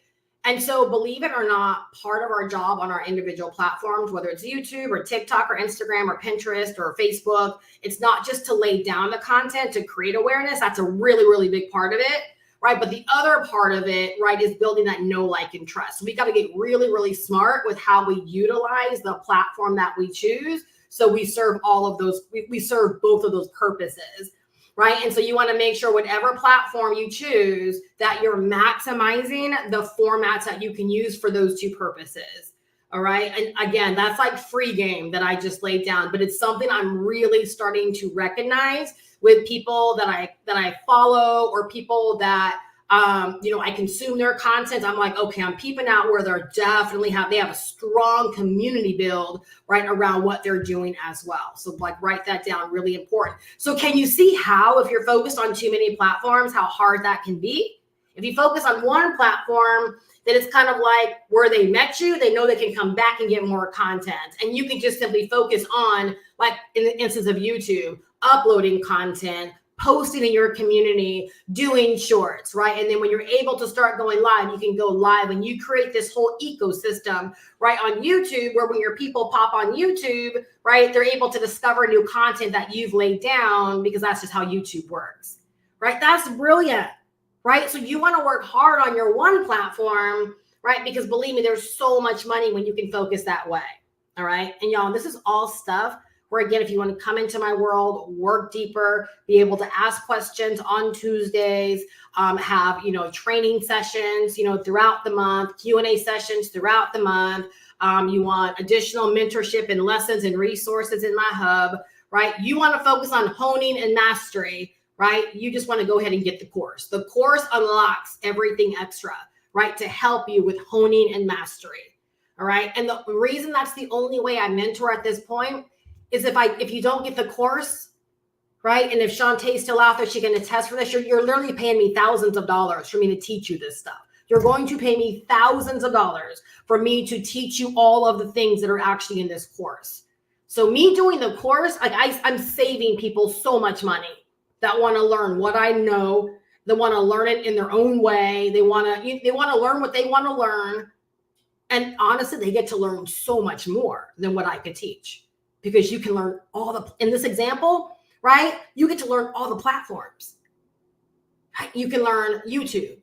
And so believe it or not, part of our job on our individual platforms, whether it's YouTube or TikTok or Instagram or Pinterest or Facebook, it's not just to lay down the content to create awareness. That's a really, really big part of it, right? But the other part of it, right, is building that know, like, and trust. So we got to get really, really smart with how we utilize the platform that we choose. So we serve all of those, we serve both of those purposes, right? And so you want to make sure whatever platform you choose that you're maximizing the formats that you can use for those two purposes. All right. And again, that's like free game that I just laid down, but it's something I'm really starting to recognize with people that I follow, or people that I consume their content. I'm like, okay, I'm peeping out where they have a strong community build right around what they're doing as well. So like write that down, really important. So can you see how, if you're focused on too many platforms, how hard that can be? If you focus on one platform, then it's kind of like where they met you, they know they can come back and get more content. And you can just simply focus on, like in the instance of YouTube, uploading content, posting in your community, doing shorts, right? And then when you're able to start going live, you can go live and you create this whole ecosystem, right, on YouTube, where when your people pop on YouTube, right, they're able to discover new content that you've laid down, because that's just how YouTube works, right? That's brilliant, right? So you want to work hard on your one platform, right? Because believe me, there's so much money when you can focus that way, all right? And y'all, this is all stuff where, again, if you want to come into my world, work deeper, be able to ask questions on Tuesdays, have, training sessions, throughout the month, Q&A sessions throughout the month. You want additional mentorship and lessons and resources in my hub, right? You want to focus on honing and mastery, right? You just want to go ahead and get the course. The course unlocks everything extra, right? To help you with honing and mastery. All right. And the reason that's the only way I mentor at this point is if you don't get the course, right? And if Shantae's still out there, she can attest for this. You're literally paying me thousands of dollars for me to teach you this stuff. You're going to pay me thousands of dollars for me to teach you all of the things that are actually in this course. So me doing the course, like I'm saving people so much money that want to learn what I know. They want to learn it in their own way. They want to learn what they want to learn. And honestly, they get to learn so much more than what I could teach. Because you can learn in this example, right? You get to learn all the platforms. Right? You can learn YouTube.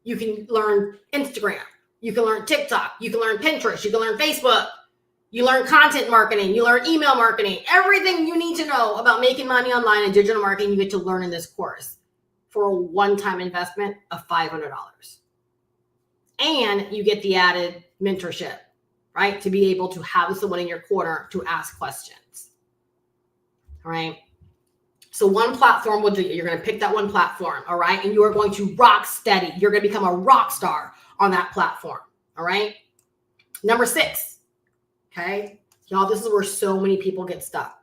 You can learn Instagram. You can learn TikTok. You can learn Pinterest. You can learn Facebook. You learn content marketing. You learn email marketing. Everything you need to know about making money online and digital marketing, you get to learn in this course for a one-time investment of $500. And you get the added mentorship, right? To be able to have someone in your corner to ask questions. All right. So one platform will do it. You're going to pick that one platform. All right. And you are going to rock steady. You're going to become a rock star on that platform. All right. Number 6. Okay. Y'all, this is where so many people get stuck.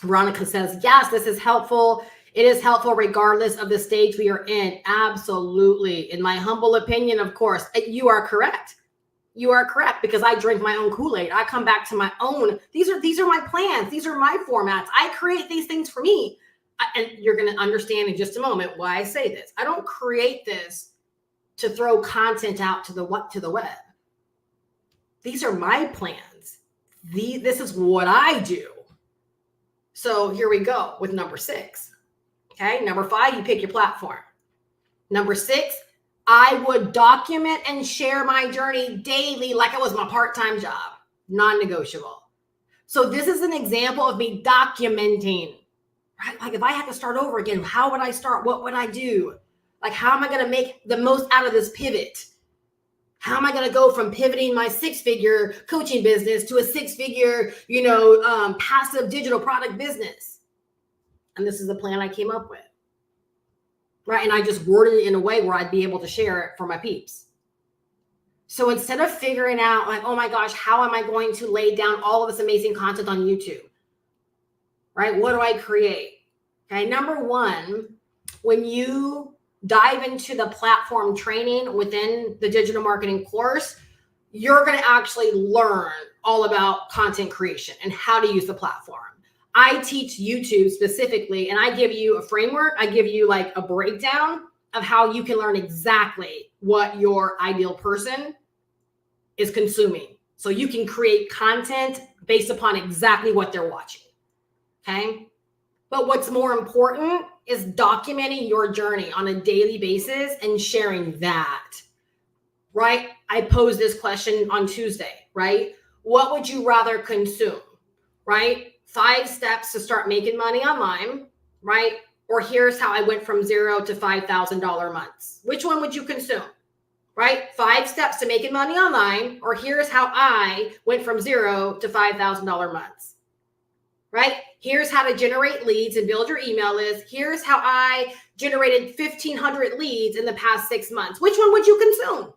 Veronica says, yes, this is helpful. It is helpful regardless of the stage we are in. Absolutely. In my humble opinion, of course, you are correct. You are correct, because I drink my own Kool-Aid. I come back to my own. These are my plans. These are my formats. I create these things for me. And you're going to understand in just a moment why I say this. I don't create this to throw content out to the web. These are my plans. This is what I do. So here we go with number 6. Okay. Number 5, you pick your platform. Number 6, I would document and share my journey daily like it was my part-time job, non-negotiable. So this is an example of me documenting, right? Like if I had to start over again, how would I start? What would I do? Like, how am I going to make the most out of this pivot? How am I going to go from pivoting my 6-figure coaching business to a 6-figure, passive digital product business? And this is the plan I came up with. right? And I just worded it in a way where I'd be able to share it for my peeps. So instead of figuring out like, oh my gosh, how am I going to lay down all of this amazing content on YouTube, right? What do I create? Okay, number one, when you dive into the platform training within the digital marketing course, you're going to actually learn all about content creation and how to use the platform. I teach YouTube specifically, and I give you a framework. I give you like a breakdown of how you can learn exactly what your ideal person is consuming. So you can create content based upon exactly what they're watching. Okay. But what's more important is documenting your journey on a daily basis and sharing that, right? I posed this question on Tuesday, right? What would you rather consume, right? 5 steps to start making money online, right? Or here's how I went from $0 to $5,000 months. Which one would you consume, right? 5 steps to making money online, or here's how I went from $0 to $5,000 months, right? Here's how to generate leads and build your email list. Here's how I generated 1,500 leads in the past 6 months. Which one would you consume?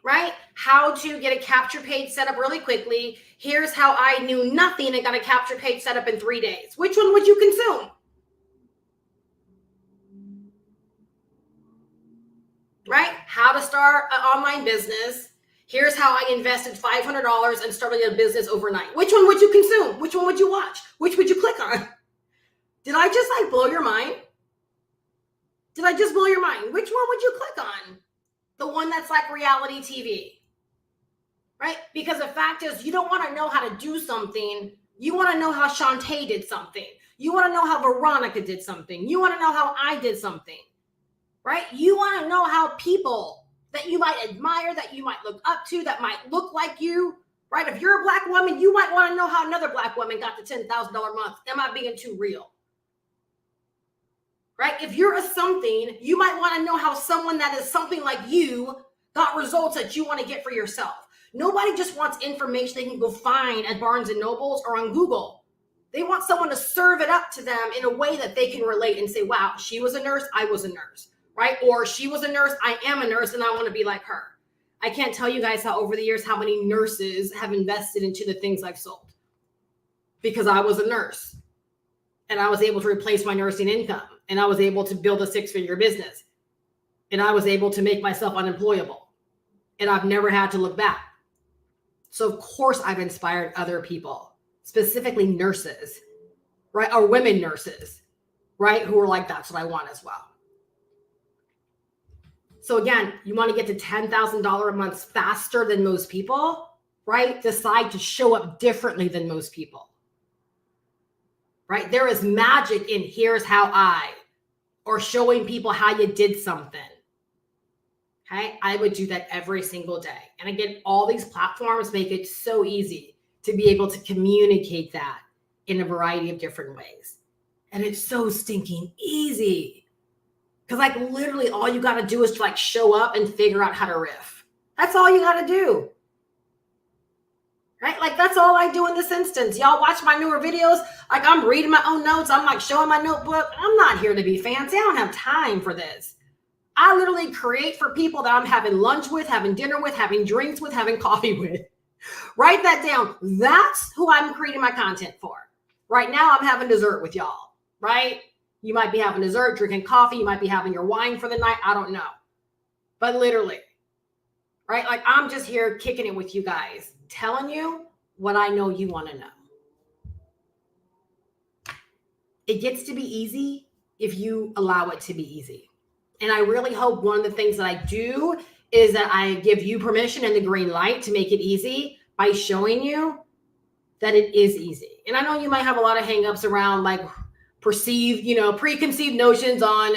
Right? How to get a capture page set up really quickly. Here's how I knew nothing and got a capture page set up in 3 days. Which one would you consume? Right? How to start an online business. Here's how I invested $500 and started a business overnight. Which one would you consume? Which one would you watch? Which would you click on? Did I just like blow your mind? Did I just blow your mind? Which one would you click on? The one that's like reality TV, right? Because the fact is, you don't want to know how to do something. You want to know how Shantae did something. You want to know how Veronica did something. You want to know how I did something, right? You want to know how people that you might admire, that you might look up to, that might look like you, right? If you're a Black woman, you might want to know how another Black woman got to $10,000 a month. Am I being too real? Right? If you're a something, you might want to know how someone that is something like you got results that you want to get for yourself. Nobody just wants information they can go find at Barnes and Nobles or on Google. They want someone to serve it up to them in a way that they can relate and say, wow, she was a nurse, I was a nurse, right? Or she was a nurse, I am a nurse, and I want to be like her. I can't tell you guys how over the years, how many nurses have invested into the things I've sold because I was a nurse and I was able to replace my nursing income. And I was able to build a 6-figure business. And I was able to make myself unemployable. And I've never had to look back. So of course I've inspired other people, specifically nurses, right? Or women nurses, right? Who are like, that's what I want as well. So again, you want to get to $10,000 a month faster than most people, right? Decide to show up differently than most people. Right? There is magic in here's how I, or showing people how you did something. Okay. I would do that every single day. And again, all these platforms make it so easy to be able to communicate that in a variety of different ways. And it's so stinking easy. Because like literally all you got to do is to like show up and figure out how to riff. That's all you got to do. Right? Like that's all I do in this instance. Y'all watch my newer videos. Like I'm reading my own notes. I'm like showing my notebook. I'm not here to be fancy. I don't have time for this. I literally create for people that I'm having lunch with, having dinner with, having drinks with, having coffee with. Write that down. That's who I'm creating my content for. Right now I'm having dessert with y'all, right? You might be having dessert, drinking coffee. You might be having your wine for the night. I don't know. But literally, right? Like I'm just here kicking it with you guys, telling you what I know you want to know. It gets to be easy if you allow it to be easy. And I really hope one of the things that I do is that I give you permission and the green light to make it easy by showing you that it is easy. And I know you might have a lot of hangups around like perceived, preconceived notions on,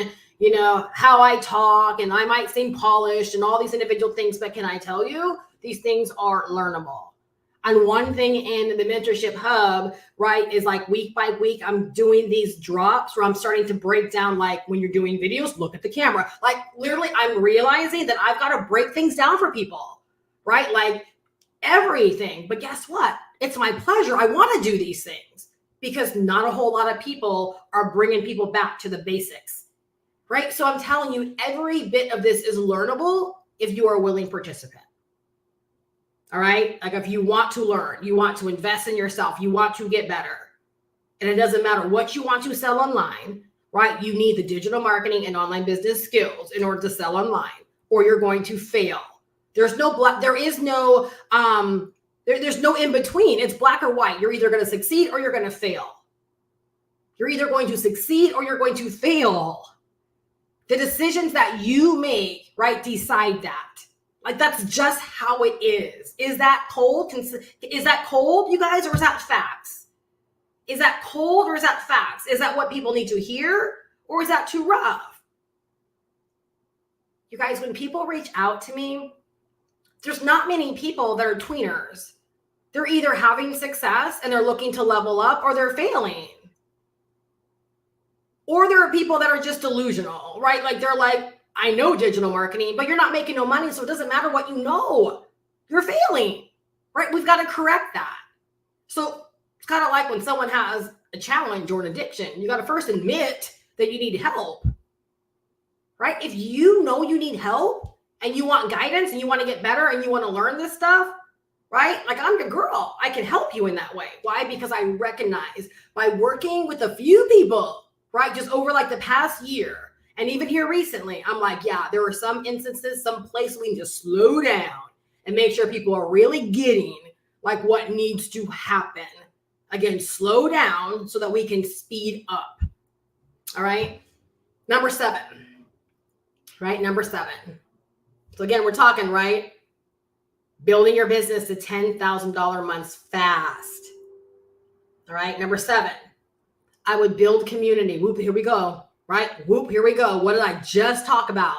how I talk, and I might seem polished and all these individual things, but can I tell you, these things are learnable. And one thing in the mentorship hub, right, is like week by week, I'm doing these drops where I'm starting to break down, like when you're doing videos, look at the camera. Like literally, I'm realizing that I've got to break things down for people, right? Like everything. But guess what? It's my pleasure. I want to do these things. because not a whole lot of people are bringing people back to the basics, right? So I'm telling you, every bit of this is learnable if you are a willing participant. All right. Like if you want to learn, you want to invest in yourself, you want to get better. And it doesn't matter what you want to sell online, right? You need the digital marketing and online business skills in order to sell online, or you're going to fail. There's no there's no in between. It's black or white. You're either going to succeed or you're going to fail. You're either going to succeed or you're going to fail. The decisions that you make, right, decide that. Like that's just how it is. Is that cold? Is that cold, you guys, or is that facts? Is that cold or is that facts? Is that what people need to hear or is that too rough? You guys, when people reach out to me, there's not many people that are tweeners. They're either having success and they're looking to level up or they're failing. Or there are people that are just delusional, right? Like they're like, I know digital marketing, but you're not making no money, so it doesn't matter what you know. You're failing, right? We've got to correct that. So it's kind of like when someone has a challenge or an addiction, you got to first admit that you need help, right? If you know you need help and you want guidance and you want to get better and you want to learn this stuff, right? Like I'm your girl. I can help you in that way. Why? Because I recognize by working with a few people, right, just over like the past year, and even here recently, I'm like, yeah, there are some instances, some places we need to slow down and make sure people are really getting like what needs to happen. Again, slow down so that we can speed up. All right. Number 7, right? Number 7. So again, we're talking, right? Building your business to $10,000 months fast. All right. Number 7, I would build community. Whoop, here we go. Right? Whoop, here we go. What did I just talk about?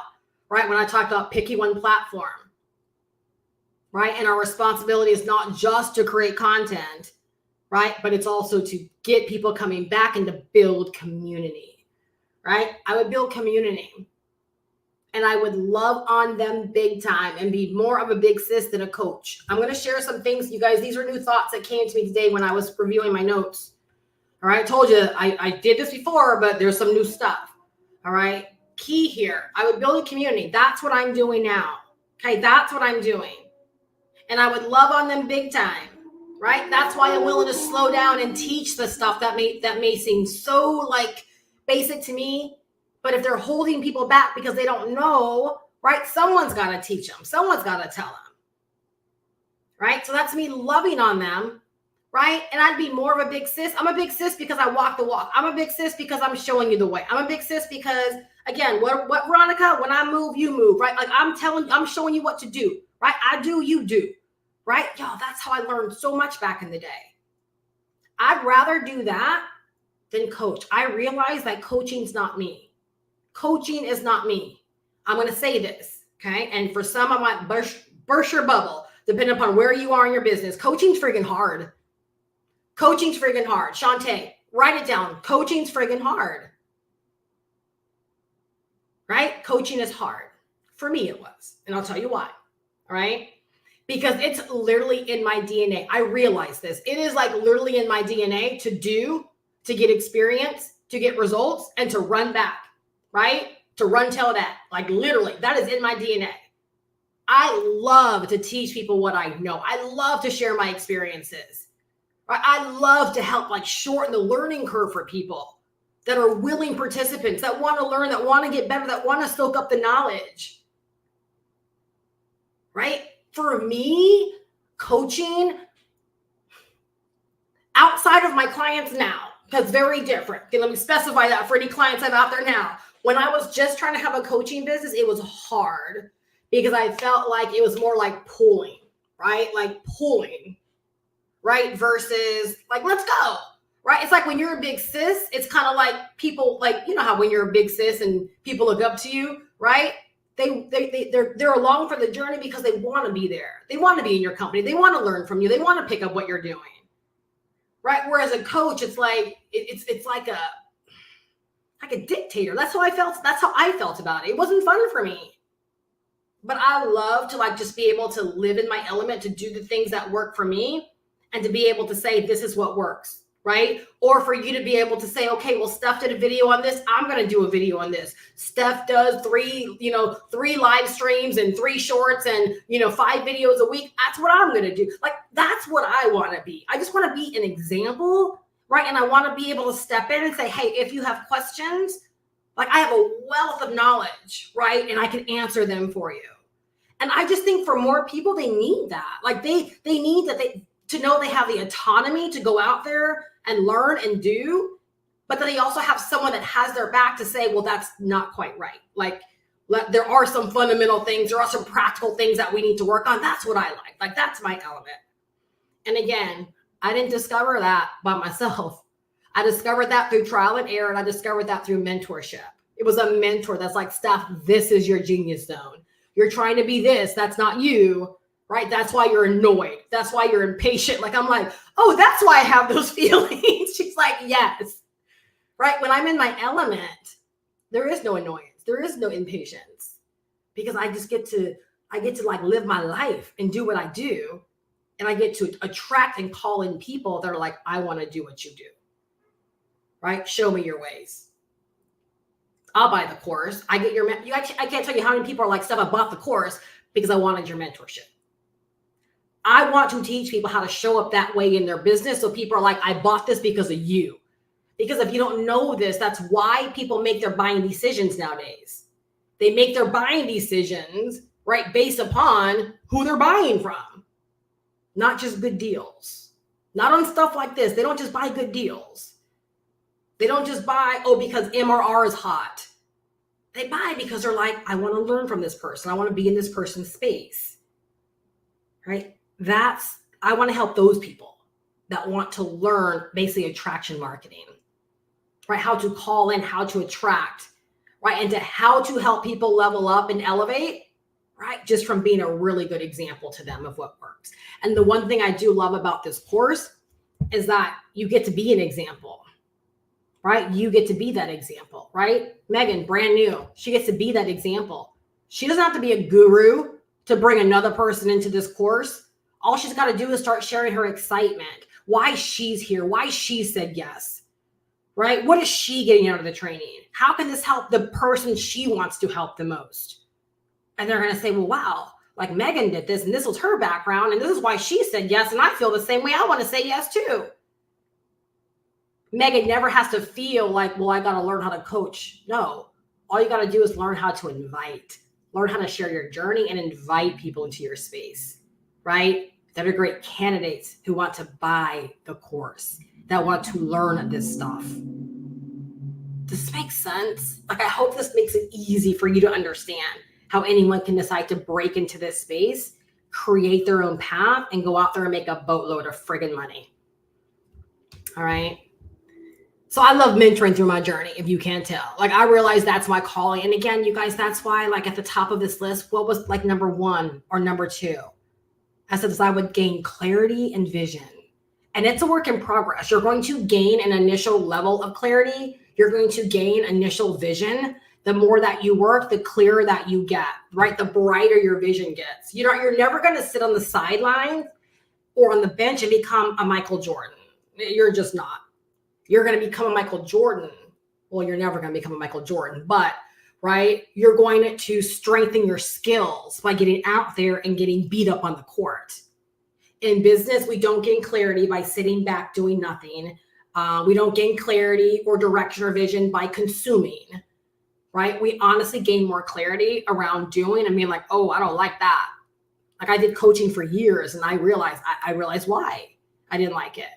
Right? When I talked about picking one platform. Right? And our responsibility is not just to create content, right? But it's also to get people coming back and to build community. Right? I would build community. And I would love on them big time and be more of a big sis than a coach. I'm going to share some things, you guys. These are new thoughts that came to me today when I was reviewing my notes. All right. I told you I did this before, but there's some new stuff. All right. Key here. I would build a community. That's what I'm doing now. Okay. That's what I'm doing. And I would love on them big time. Right. That's why I'm willing to slow down and teach the stuff that may seem so like basic to me. But if they're holding people back because they don't know, right, someone's got to teach them. Someone's got to tell them. Right. So that's me loving on them. Right? And I'd be more of a big sis. I'm a big sis because I walk the walk. I'm a big sis because I'm showing you the way. I'm a big sis because, again, what Veronica, when I move, you move, right? Like I'm showing you what to do, right? I do, you do, right? Y'all, that's how I learned so much back in the day. I'd rather do that than coach. I realize that coaching's not me. Coaching is not me. I'm going to say this, okay? And for some, I might burst your bubble, depending upon where you are in your business. Coaching's freaking hard. Coaching's friggin' hard. Shantae, write it down. Coaching's friggin' hard. Right? Coaching is hard. For me, it was. And I'll tell you why. All right? Because it's literally in my DNA. I realize this. It is like literally in my DNA to get experience, to get results, and to run back. Right? To run tell that. Like literally, that is in my DNA. I love to teach people what I know. I love to share my experiences. I love to help like shorten the learning curve for people that are willing participants, that want to learn, that want to get better, that want to soak up the knowledge. Right? For me, coaching outside of my clients now, because very different. Okay, let me specify that for any clients I have out there now. When I was just trying to have a coaching business, it was hard because I felt like it was more like pulling, right? Like pulling. Right? Versus like, let's go. Right? It's like when you're a big sis, it's kind of like people like, you know how when you're a big sis and people look up to you, right? They're along for the journey because they want to be there. They want to be in your company. They want to learn from you. They want to pick up what you're doing. Right? Whereas a coach, it's like, it's like a dictator. That's how I felt. That's how I felt about it. It wasn't fun for me. But I love to like just be able to live in my element, to do the things that work for me. And to be able to say, this is what works, right? Or for you to be able to say, okay, well, Steph did a video on this. I'm going to do a video on this. Steph does three live streams and 3 shorts and, 5 videos a week. That's what I'm going to do. Like, that's what I want to be. I just want to be an example, right? And I want to be able to step in and say, hey, if you have questions, like I have a wealth of knowledge, right? And I can answer them for you. And I just think for more people, they need that. Like they need that to know they have the autonomy to go out there and learn and do, but that they also have someone that has their back to say, well, that's not quite right. Like there are some fundamental things, there are some practical things that we need to work on. That's what I like. Like that's my element. And again, I didn't discover that by myself. I discovered that through trial and error, and I discovered that through mentorship. It was a mentor that's like, Steph, this is your genius zone. You're trying to be this. That's not you, right? That's why you're annoyed. That's why you're impatient. Like, I'm like, oh, that's why I have those feelings. She's like, yes, right? When I'm in my element, there is no annoyance. There is no impatience because I just get to like live my life and do what I do. And I get to attract and call in people that are like, I want to do what you do, right? Show me your ways. I'll buy the course. I get your, I can't tell you how many people are like, Steph, I bought the course because I wanted your mentorship. I want to teach people how to show up that way in their business. So people are like, I bought this because of you. Because if you don't know this, that's why people make their buying decisions nowadays. They make their buying decisions, right, based upon who they're buying from. Not just good deals. Not on stuff like this. They don't just buy good deals. They don't just buy, because MRR is hot. They buy because they're like, I want to learn from this person. I want to be in this person's space, right? I want to help those people that want to learn basically attraction marketing, right? How to call in, how to attract, right? And to how to help people level up and elevate, right? Just from being a really good example to them of what works. And the one thing I do love about this course is that you get to be an example. Right? You get to be that example, right? Megan, brand new. She gets to be that example. She doesn't have to be a guru to bring another person into this course. All she's got to do is start sharing her excitement, why she's here, why she said yes, right? What is she getting out of the training? How can this help the person she wants to help the most? And they're going to say, well, wow, like Megan did this and this was her background and this is why she said yes. And I feel the same way. I want to say yes too. Megan never has to feel like, well, I got to learn how to coach. No, all you got to do is learn how to invite, learn how to share your journey and invite people into your space, right? That are great candidates who want to buy the course, that want to learn this stuff. Does this make sense? Like, I hope this makes it easy for you to understand how anyone can decide to break into this space, create their own path, and go out there and make a boatload of friggin' money. All right. So I love mentoring through my journey, if you can't tell. Like, I realize that's my calling. And again, you guys, that's why, like, at the top of this list, what was like number 1 or number 2? I said I would gain clarity and vision. And it's a work in progress. You're going to gain an initial level of clarity. You're going to gain initial vision. The more that you work, the clearer that you get, right? The brighter your vision gets. You're never going to sit on the sidelines or on the bench and become a Michael Jordan. You're just not. You're going to become a Michael Jordan. Well, you're never going to become a Michael Jordan, but right, you're going to strengthen your skills by getting out there and getting beat up on the court. In business, we don't gain clarity by sitting back doing nothing. We don't gain clarity or direction or vision by consuming, right? We honestly gain more clarity around doing and being like, oh, I don't like that. Like, I did coaching for years and I realized why I didn't like it.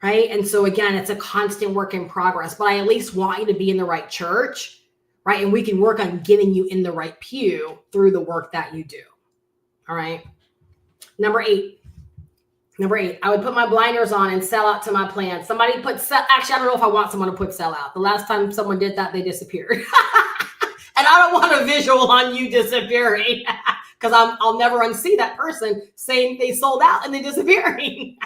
Right. And so again, it's a constant work in progress, but I at least want you to be in the right church, right? And we can work on getting you in the right pew through the work that you do. All right. Number eight, I would put my blinders on and sell out to my plan. Somebody actually, I don't know if I want someone to put sell out. The last time someone did that, they disappeared. And I don't want a visual on you disappearing because I'll never unsee that person saying they sold out and then disappearing.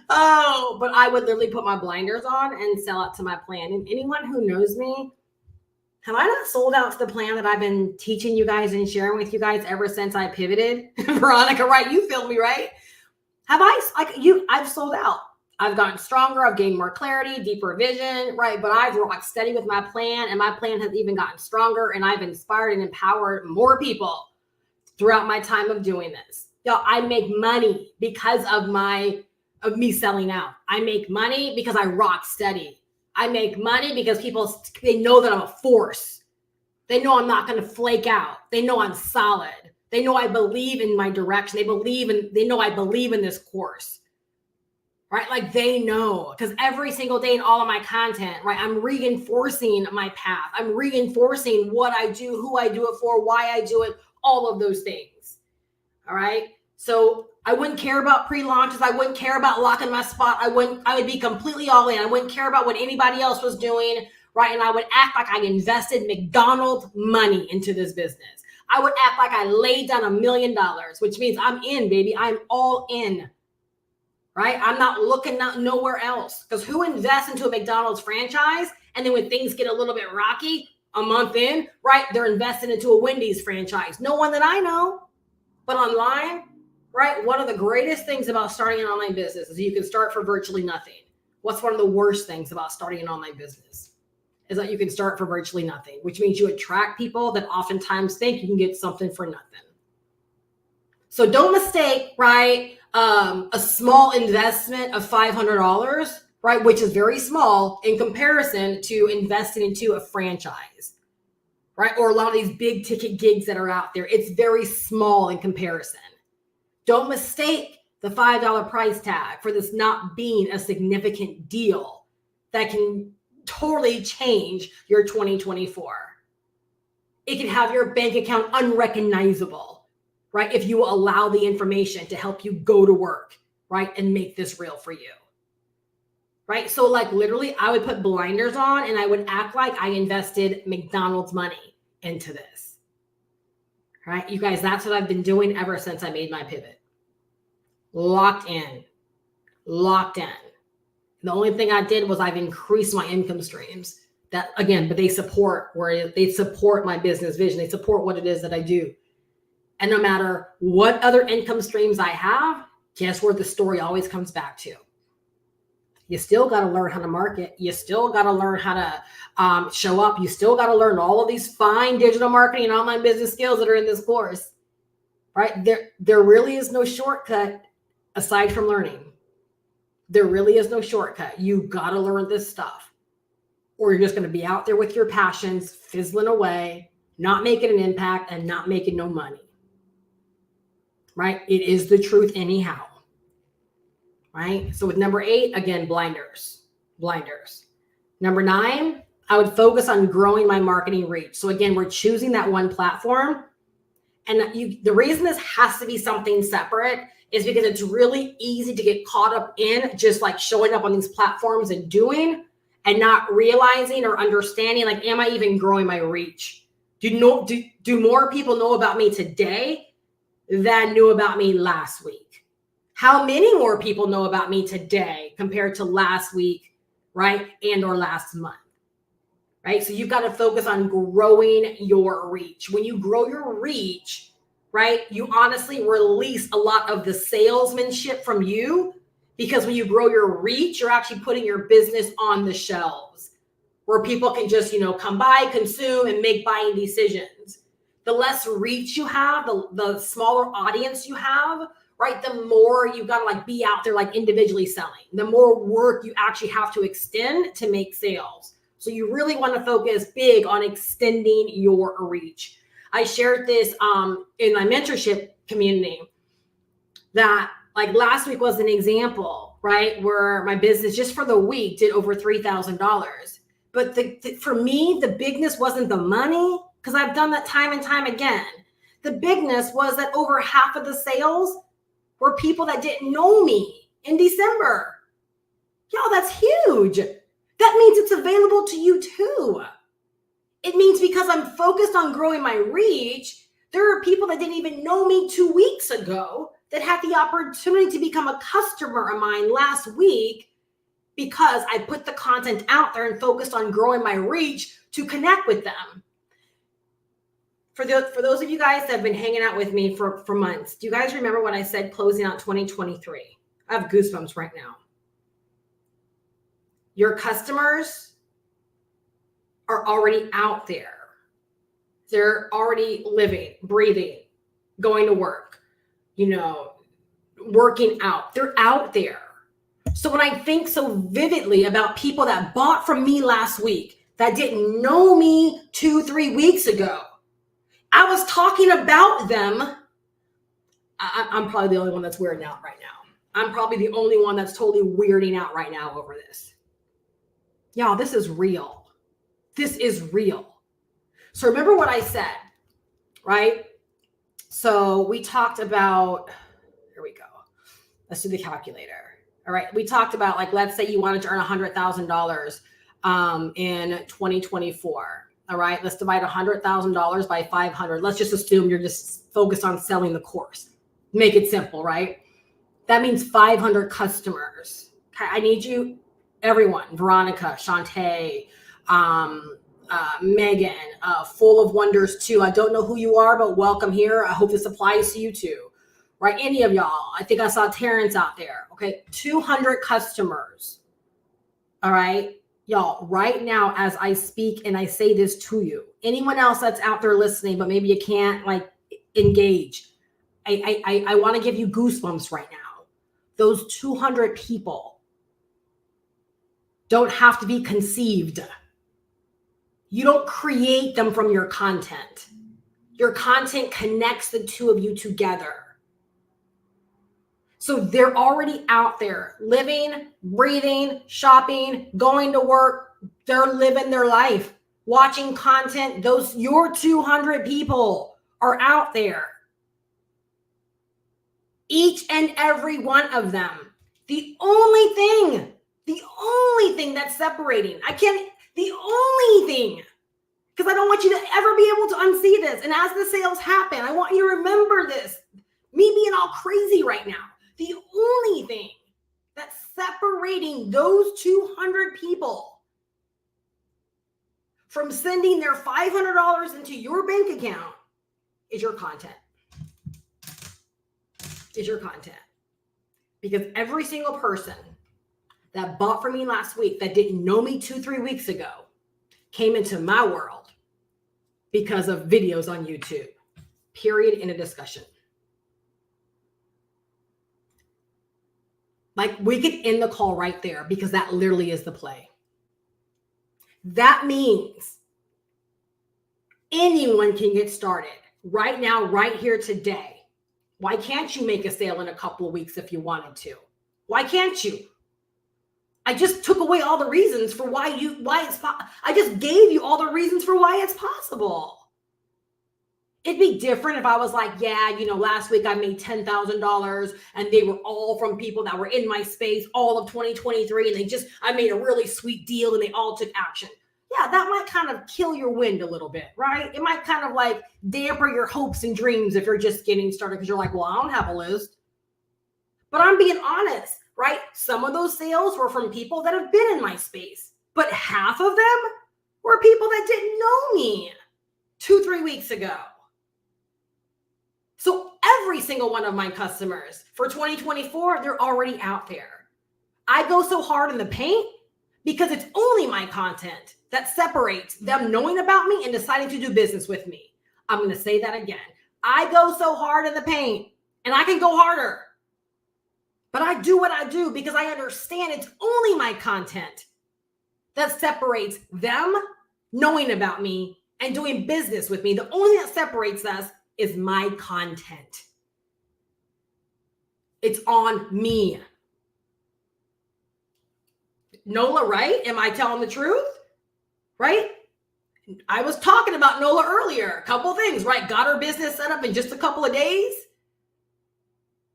Oh, but I would literally put my blinders on and sell out to my plan. And anyone who knows me, have I not sold out to the plan that I've been teaching you guys and sharing with you guys ever since I pivoted? Veronica, right? You feel me, right? I've sold out. I've gotten stronger. I've gained more clarity, deeper vision, right? But I've rocked steady with my plan, and my plan has even gotten stronger, and I've inspired and empowered more people throughout my time of doing this. I make money because of me selling out. I make money because I rock steady. I make money because they know that I'm a force. They know I'm not going to flake out. They know I'm solid. They know I believe in my direction. They know I believe in this course, right? Like they know, because every single day in all of my content, right, I'm reinforcing my path. I'm reinforcing what I do, who I do it for, why I do it, all of those things. All right. So I wouldn't care about pre-launches. I wouldn't care about locking my spot. I would be completely all in. I wouldn't care about what anybody else was doing, right? And I would act like I invested McDonald's money into this business. I would act like I laid down $1 million, which means I'm in, baby. I'm all in, right? I'm not looking nowhere else, because who invests into a McDonald's franchise and then when things get a little bit rocky a month in, right, they're investing into a Wendy's franchise? No one that I know. But online, right, one of the greatest things about starting an online business is you can start for virtually nothing. What's one of the worst things about starting an online business? Is that you can start for virtually nothing, which means you attract people that oftentimes think you can get something for nothing. So don't mistake, right, a small investment of $500, right, which is very small in comparison to investing into a franchise, right, or a lot of these big ticket gigs that are out there. It's very small in comparison. Don't mistake the $5 price tag for this not being a significant deal that can totally change your 2024. It can have your bank account unrecognizable, right, if you allow the information to help you go to work, right, and make this real for you, right? So like literally I would put blinders on and I would act like I invested McDonald's money into this, right? You guys, that's what I've been doing ever since I made my pivot. Locked in. The only thing I did was I've increased my income streams. That again, but they support my business vision. They support what it is that I do. And no matter what other income streams I have, guess where the story always comes back to? You still got to learn how to market. You still got to learn how to show up. You still got to learn all of these fine digital marketing and online business skills that are in this course, right? There really is no shortcut aside from learning. There really is no shortcut. You got to learn this stuff, or you're just going to be out there with your passions fizzling away, not making an impact and not making no money, right? It is the truth anyhow. Right? So with number 8, again, blinders. Number 9, I would focus on growing my marketing reach. So again, we're choosing that one platform. And the reason this has to be something separate is because it's really easy to get caught up in just like showing up on these platforms and doing and not realizing or understanding, like, am I even growing my reach? Do more people know about me today than knew about me last week? How many more people know about me today compared to last week, right? And or last month, right? So you've got to focus on growing your reach. When you grow your reach, right, you honestly release a lot of the salesmanship from you, because when you grow your reach, you're actually putting your business on the shelves where people can just, come by, consume, and make buying decisions. The less reach you have, the smaller audience you have, right, the more you got to like be out there like individually selling, the more work you actually have to extend to make sales. So you really want to focus big on extending your reach. I shared this in my mentorship community that like last week was an example, right, where my business just for the week did over $3,000. But for me, the bigness wasn't the money, because I've done that time and time again. The bigness was that over half of the sales were people that didn't know me in December. Y'all, that's huge. That means it's available to you too. It means because I'm focused on growing my reach, there are people that didn't even know me 2 weeks ago that had the opportunity to become a customer of mine last week because I put the content out there and focused on growing my reach to connect with them. For those of you guys that have been hanging out with me for months, do you guys remember what I said closing out 2023? I have goosebumps right now. Your customers are already out there. They're already living, breathing, going to work, working out. They're out there. So when I think so vividly about people that bought from me last week that didn't know me 2-3 weeks ago, I was talking about them. I'm probably the only one that's weirding out right now. I'm probably the only one that's totally weirding out right now over this. Y'all, this is real. This is real. So remember what I said, right? So we talked about, here we go. Let's do the calculator. All right. We talked about, like, let's say you wanted to earn $100,000 in 2024. All right. Let's divide $100,000 by 500. Let's just assume you're just focused on selling the course. Make it simple, right? That means 500 customers. Okay. I need you, everyone, Veronica, Shantae, Megan, Full of Wonders too. I don't know who you are, but welcome here. I hope this applies to you too, right? Any of y'all. I think I saw Terrence out there. Okay. 200 customers. All right. Y'all, right now, as I speak and I say this to you, anyone else that's out there listening, but maybe you can't engage. I want to give you goosebumps right now. Those 200 people don't have to be conceived. You don't create them from your content. Your content connects the two of you together. So they're already out there living, breathing, shopping, going to work. They're living their life, watching content. Your 200 people are out there. Each and every one of them. The only thing that's separating, the only thing, because I don't want you to ever be able to unsee this. And as the sales happen, I want you to remember this. Me being all crazy right now. The only thing that's separating those 200 people from sending their $500 into your bank account is your content. Because every single person that bought from me last week that didn't know me 2-3 weeks ago came into my world because of videos on YouTube. Period. In a discussion. Like, we could end the call right there because that literally is the play. That means anyone can get started right now, right here today. Why can't you make a sale in a couple of weeks if you wanted to? Why can't you? I just took away all the reasons for I just gave you all the reasons for why it's possible. It'd be different if I was like, yeah, last week I made $10,000 and they were all from people that were in my space all of 2023. And I made a really sweet deal and they all took action. Yeah, that might kind of kill your wind a little bit, right? It might kind of damper your hopes and dreams if you're just getting started because you're like, well, I don't have a list. But I'm being honest, right? Some of those sales were from people that have been in my space, but half of them were people that didn't know me 2-3 weeks ago. So every single one of my customers for 2024, they're already out there. I go so hard in the paint because it's only my content that separates them knowing about me and deciding to do business with me. I'm going to say that again. I go so hard in the paint and I can go harder. But I do what I do because I understand it's only my content that separates them knowing about me and doing business with me. The only thing that separates us is my content. It's on me. Nola, right? Am I telling the truth? Right? I was talking about Nola earlier. A couple of things, right? Got her business set up in just a couple of days.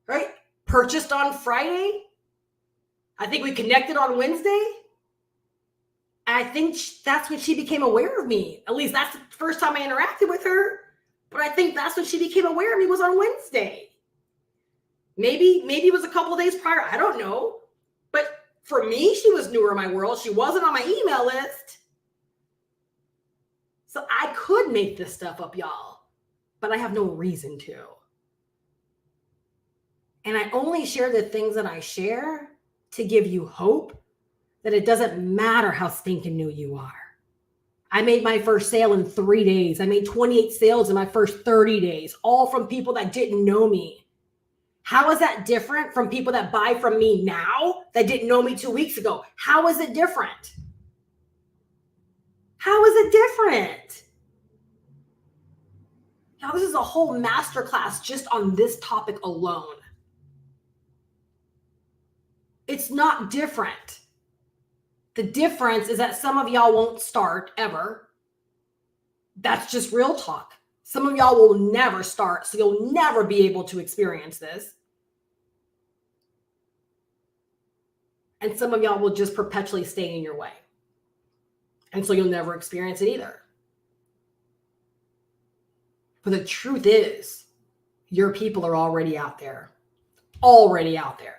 Right? Purchased on Friday. I think we connected on Wednesday. I think that's when she became aware of me. At least that's the first time I interacted with her. But I think that's when she became aware of me was on Wednesday. Maybe it was a couple of days prior. I don't know. But for me, she was newer in my world. She wasn't on my email list. So I could make this stuff up, y'all. But I have no reason to. And I only share the things that I share to give you hope that it doesn't matter how stinking new you are. I made my first sale in 3 days. I made 28 sales in my first 30 days, all from people that didn't know me. How is that different from people that buy from me now that didn't know me 2 weeks ago? How is it different? How is it different? Now, this is a whole masterclass just on this topic alone. It's not different. The difference is that some of y'all won't start ever. That's just real talk. Some of y'all will never start, so you'll never be able to experience this. And some of y'all will just perpetually stay in your way. And so you'll never experience it either. But the truth is, your people are already out there. Already out there.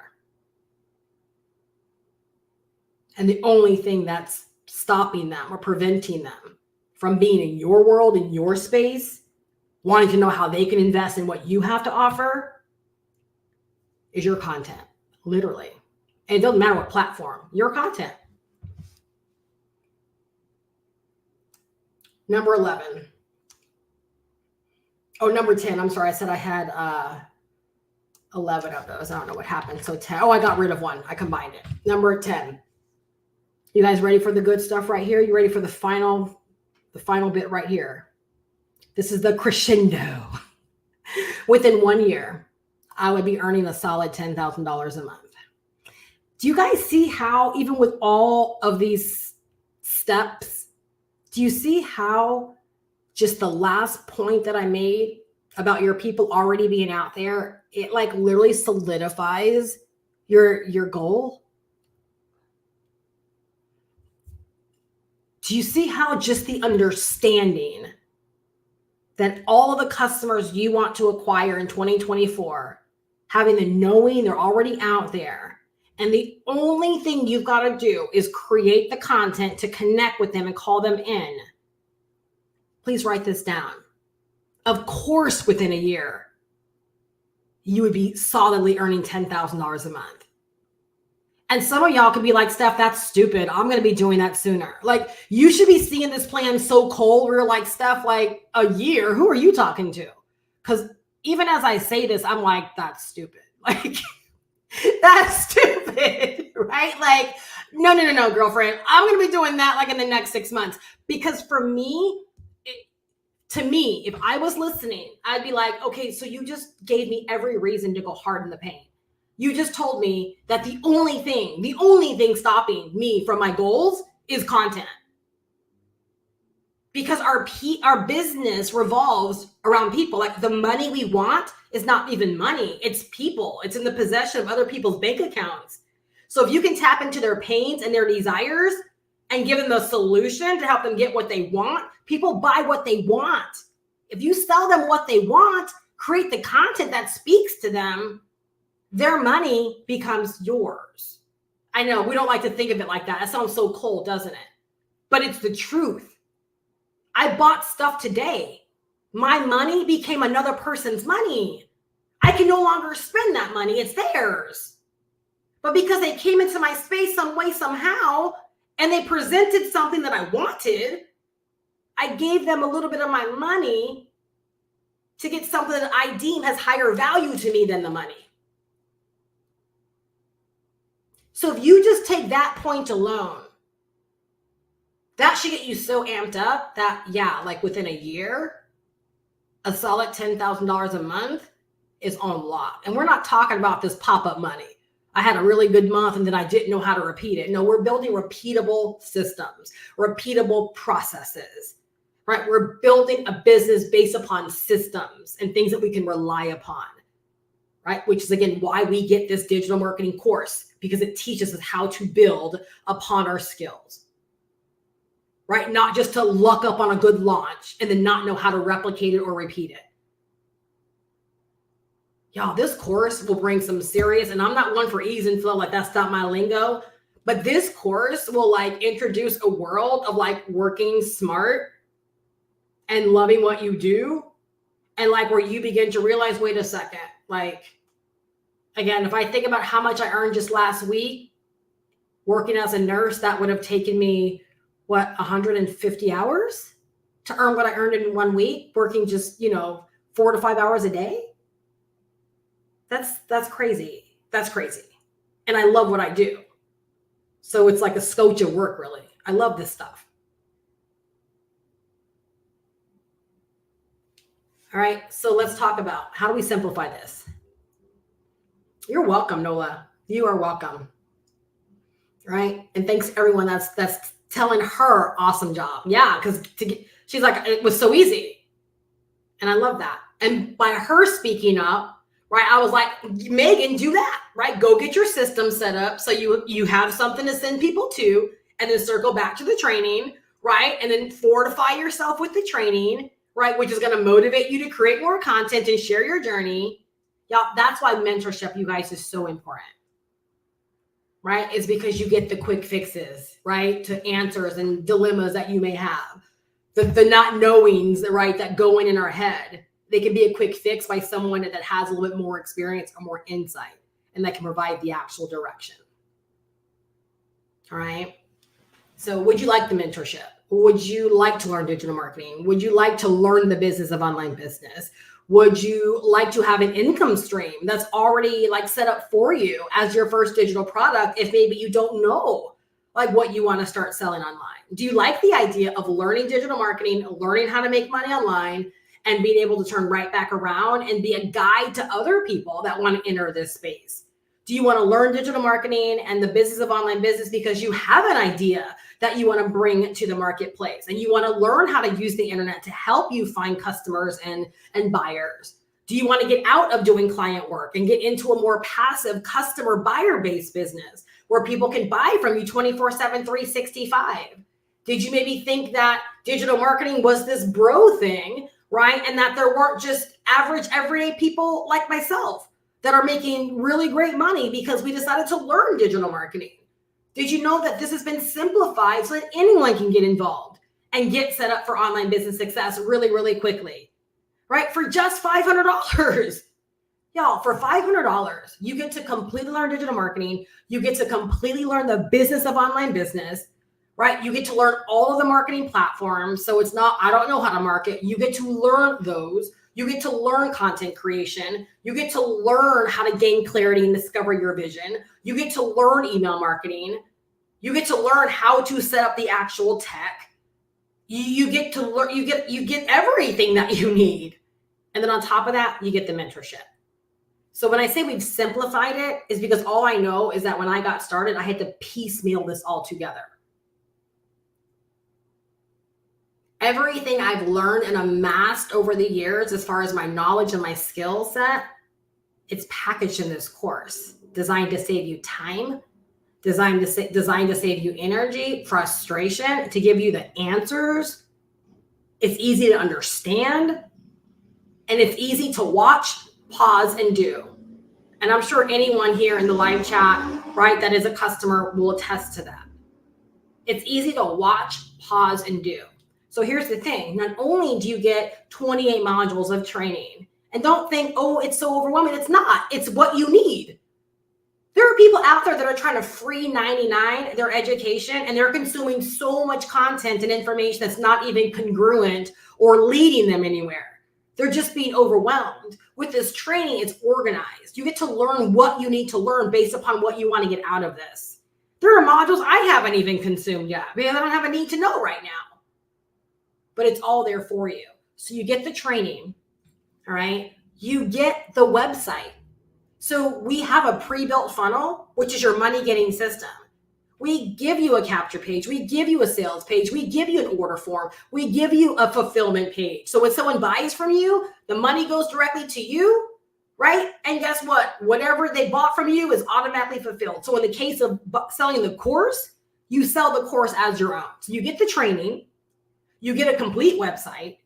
And the only thing that's stopping them or preventing them from being in your world, in your space, wanting to know how they can invest in what you have to offer, is your content, literally. And it doesn't matter what platform, your content. Number 11. Oh, number 10. I'm sorry. I said I had 11 of those. I don't know what happened. So 10. Oh, I got rid of one. I combined it. Number 10. You guys ready for the good stuff right here? You ready for the final bit right here? This is the crescendo. Within 1 year, I would be earning a solid $10,000 a month. Do you guys see how, even with all of these steps, do you see how just the last point that I made about your people already being out there, it like literally solidifies your goal? Do you see how just the understanding that all of the customers you want to acquire in 2024, having the knowing they're already out there, and the only thing you've got to do is create the content to connect with them and call them in? Please write this down. Of course, within a year, you would be solidly earning $10,000 a month. And some of y'all could be like, Steph, that's stupid. I'm going to be doing that sooner. Like, you should be seeing this plan so cold. We're like, Steph, like a year, who are you talking to? Because even as I say this, I'm like, that's stupid. Like, that's stupid, right? Like, no, girlfriend. I'm going to be doing that like in the next 6 months. Because for me, to me, if I was listening, I'd be like, okay, so you just gave me every reason to go hard in the paint. You just told me that the only thing stopping me from my goals is content. Because our business revolves around people. Like, the money we want is not even money. It's people. It's in the possession of other people's bank accounts. So if you can tap into their pains and their desires and give them the solution to help them get what they want, people buy what they want. If you sell them what they want, create the content that speaks to them, their money becomes yours. I know we don't like to think of it like that. That sounds so cold, doesn't it? But it's the truth. I bought stuff today. My money became another person's money. I can no longer spend that money. It's theirs. But because they came into my space some way, somehow, and they presented something that I wanted, I gave them a little bit of my money to get something that I deem has higher value to me than the money. So if you just take that point alone, that should get you so amped up that, yeah, like within a year, a solid $10,000 a month is on lock. And we're not talking about this pop-up money. I had a really good month and then I didn't know how to repeat it. No, we're building repeatable systems, repeatable processes, right? We're building a business based upon systems and things that we can rely upon, right? Which is, again, why we get this digital marketing course, because it teaches us how to build upon our skills, right? Not just to luck up on a good launch and then not know how to replicate it or repeat it. Y'all, this course will bring some serious, and I'm not one for ease and flow, like that's not my lingo, but this course will like introduce a world of like working smart and loving what you do. And like where you begin to realize, wait a second, like Again, if I think about how much I earned just last week working as a nurse, that would have taken me, 150 hours to earn what I earned in 1 week, working just, 4 to 5 hours a day. That's crazy. That's crazy. And I love what I do. So it's like a scotch of work, really. I love this stuff. All right. So let's talk about how do we simplify this? You're welcome, Nola. You are welcome. Right. And thanks everyone that's telling her awesome job. Yeah. Because she's like, it was so easy. And I love that. And by her speaking up, right, I was like, Megan, do that, right? Go get your system set up so you have something to send people to, and then circle back to the training, right? And then fortify yourself with the training, right? Which is going to motivate you to create more content and share your journey. Y'all, that's why mentorship, you guys, is so important, right? It's because you get the quick fixes, right? To answers and dilemmas that you may have. The not knowings, right, that go in our head. They can be a quick fix by someone that has a little bit more experience or more insight, and that can provide the actual direction. All right. So would you like the mentorship? Would you like to learn digital marketing? Would you like to learn the business of online business? Would you like to have an income stream that's already like set up for you as your first digital product if maybe you don't know like what you want to start selling online? Do you like the idea of learning digital marketing, learning how to make money online, and being able to turn right back around and be a guide to other people that want to enter this space? Do you want to learn digital marketing and the business of online business because you have an idea that you want to bring to the marketplace and you want to learn how to use the internet to help you find customers and buyers? Do you want to get out of doing client work and get into a more passive customer buyer-based business where people can buy from you 24/7, 365? Did you maybe think that digital marketing was this bro thing, right? And that there weren't just average everyday people like myself that are making really great money because we decided to learn digital marketing? Did you know that this has been simplified so that anyone can get involved and get set up for online business success really, really quickly, right? For just $500. Y'all, for $500, you get to completely learn digital marketing. You get to completely learn the business of online business, right? You get to learn all of the marketing platforms. So it's not, I don't know how to market. You get to learn those. You get to learn content creation. You get to learn how to gain clarity and discover your vision. You get to learn email marketing. You get to learn how to set up the actual tech. You get to learn, you get everything that you need. And then on top of that, you get the mentorship. So when I say we've simplified it, is because all I know is that when I got started, I had to piecemeal this all together. Everything I've learned and amassed over the years, as far as my knowledge and my skill set, it's packaged in this course, designed to save you time, designed to save you energy, frustration, to give you the answers. It's easy to understand, and it's easy to watch, pause, and do. And I'm sure anyone here in the live chat, right, that is a customer will attest to that. It's easy to watch, pause, and do. So here's the thing. Not only do you get 28 modules of training, and don't think, oh, it's so overwhelming. It's not. It's what you need. There are people out there that are trying to free 99 their education, and they're consuming so much content and information that's not even congruent or leading them anywhere. They're just being overwhelmed. With this training, it's organized. You get to learn what you need to learn based upon what you want to get out of this. There are modules I haven't even consumed yet because I don't have a need to know right now. But it's all there for you. So you get the training, all right? You get the website. So we have a pre-built funnel, which is your money-getting system. We give you a capture page. We give you a sales page. We give you an order form. We give you a fulfillment page. So when someone buys from you, the money goes directly to you, right? And guess what? Whatever they bought from you is automatically fulfilled. So in the case of selling the course, you sell the course as your own. So you get the training. You get a complete website.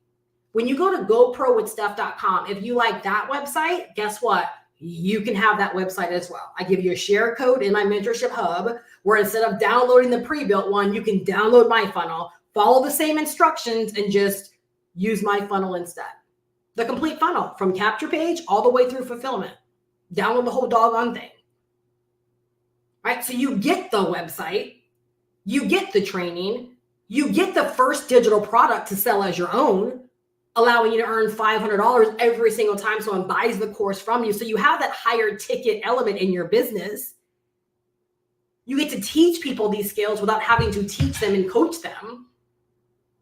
When you go to goprowithstuff.com, if you like that website, guess what? You can have that website as well. I give you a share code in my mentorship hub where instead of downloading the pre-built one, you can download my funnel, follow the same instructions, and just use my funnel instead. The complete funnel from capture page all the way through fulfillment. Download the whole doggone thing. Right? So you get the website, you get the training, you get the first digital product to sell as your own, allowing you to earn $500 every single time someone buys the course from you. So you have that higher ticket element in your business. You get to teach people these skills without having to teach them and coach them.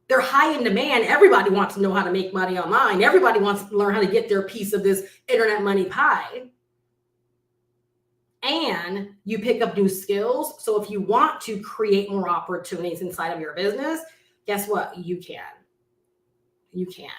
They're high in demand. Everybody wants to know how to make money online. Everybody wants to learn how to get their piece of this internet money pie. And you pick up new skills. So if you want to create more opportunities inside of your business, guess what? You can. You can.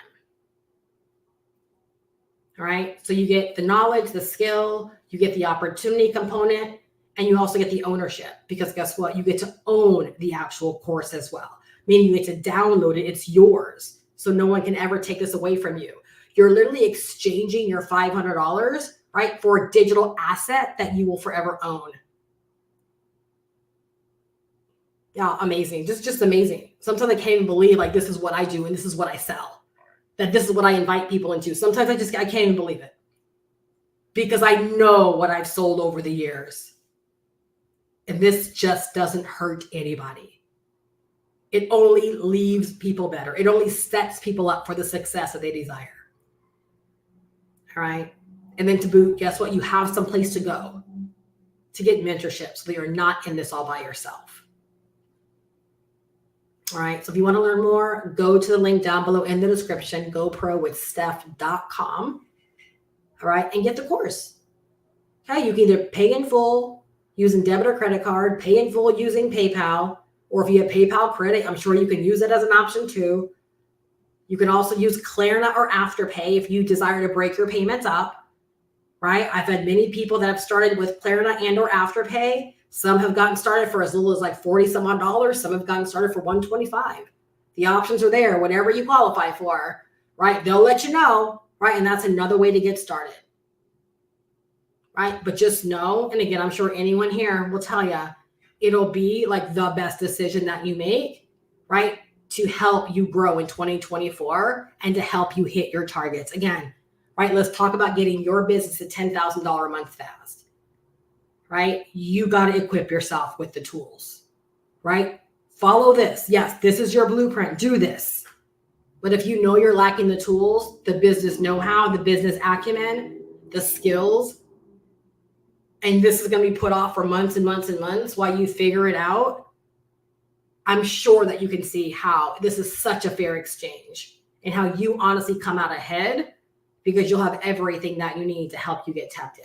All right. So you get the knowledge, the skill, you get the opportunity component, and you also get the ownership, because guess what? You get to own the actual course as well. Meaning you get to download it. It's yours. So no one can ever take this away from you. You're literally exchanging your $500, right, for a digital asset that you will forever own. Yeah, amazing. Just amazing. Sometimes I can't even believe like this is what I do and this is what I sell. That this is what I invite people into. Sometimes I can't even believe it, because I know what I've sold over the years. And this just doesn't hurt anybody. It only leaves people better. It only sets people up for the success that they desire. All right. And then to boot, guess what? You have some place to go to get mentorship so that you're not in this all by yourself. All right. So if you want to learn more, go to the link down below in the description, goprowithsteph.com. All right. And get the course. Okay. You can either pay in full using debit or credit card, pay in full using PayPal, or if you have PayPal credit, I'm sure you can use it as an option too. You can also use Klarna or Afterpay if you desire to break your payments up. Right? I've had many people that have started with Klarna and or Afterpay. Some have gotten started for as little as like $40 some odd dollars. Some have gotten started for $125. The options are there, whatever you qualify for, right? They'll let you know, right? And that's another way to get started, right? But just know, and again, I'm sure anyone here will tell you, it'll be like the best decision that you make, right? To help you grow in 2024 and to help you hit your targets. Again, right? Let's talk about getting your business to $10,000 a month fast, right? You got to equip yourself with the tools, right? Follow this. Yes, this is your blueprint. Do this. But if you know you're lacking the tools, the business know-how, the business acumen, the skills, and this is going to be put off for months and months and months while you figure it out, I'm sure that you can see how this is such a fair exchange and how you honestly come out ahead, because you'll have everything that you need to help you get tapped in.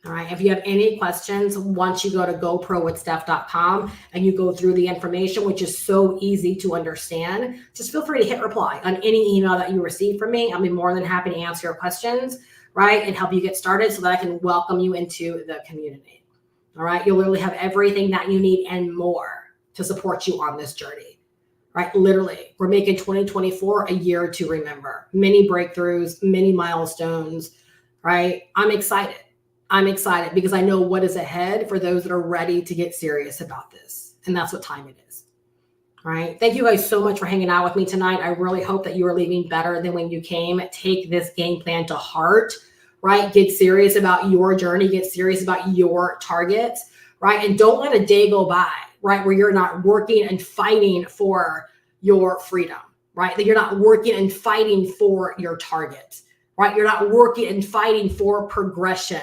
All right. If you have any questions, once you go to goprowithsteph.com and you go through the information, which is so easy to understand, just feel free to hit reply on any email that you receive from me. I'll be more than happy to answer your questions, right, and help you get started so that I can welcome you into the community. All right. You'll literally have everything that you need and more to support you on this journey. Right? Literally, we're making 2024 a year to remember. Many breakthroughs, many milestones, right? I'm excited. I'm excited because I know what is ahead for those that are ready to get serious about this. And that's what time it is. All right. Thank you guys so much for hanging out with me tonight. I really hope that you are leaving better than when you came. Take this game plan to heart, right? Get serious about your journey. Get serious about your targets, right? And don't let a day go by, right, where you're not working and fighting for your freedom, right? That you're not working and fighting for your target, right? You're not working and fighting for progression.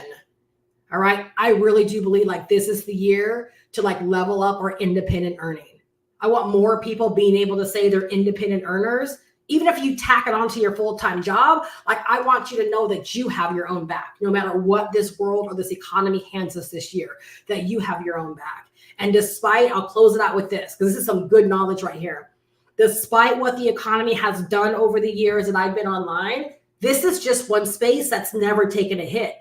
All right. I really do believe like this is the year to like level up our independent earning. I want more people being able to say they're independent earners. Even if you tack it onto your full-time job, like I want you to know that you have your own back, no matter what this world or this economy hands us this year, that you have your own back. And despite, I'll close it out with this, because this is some good knowledge right here. Despite what the economy has done over the years that I've been online, this is just one space that's never taken a hit.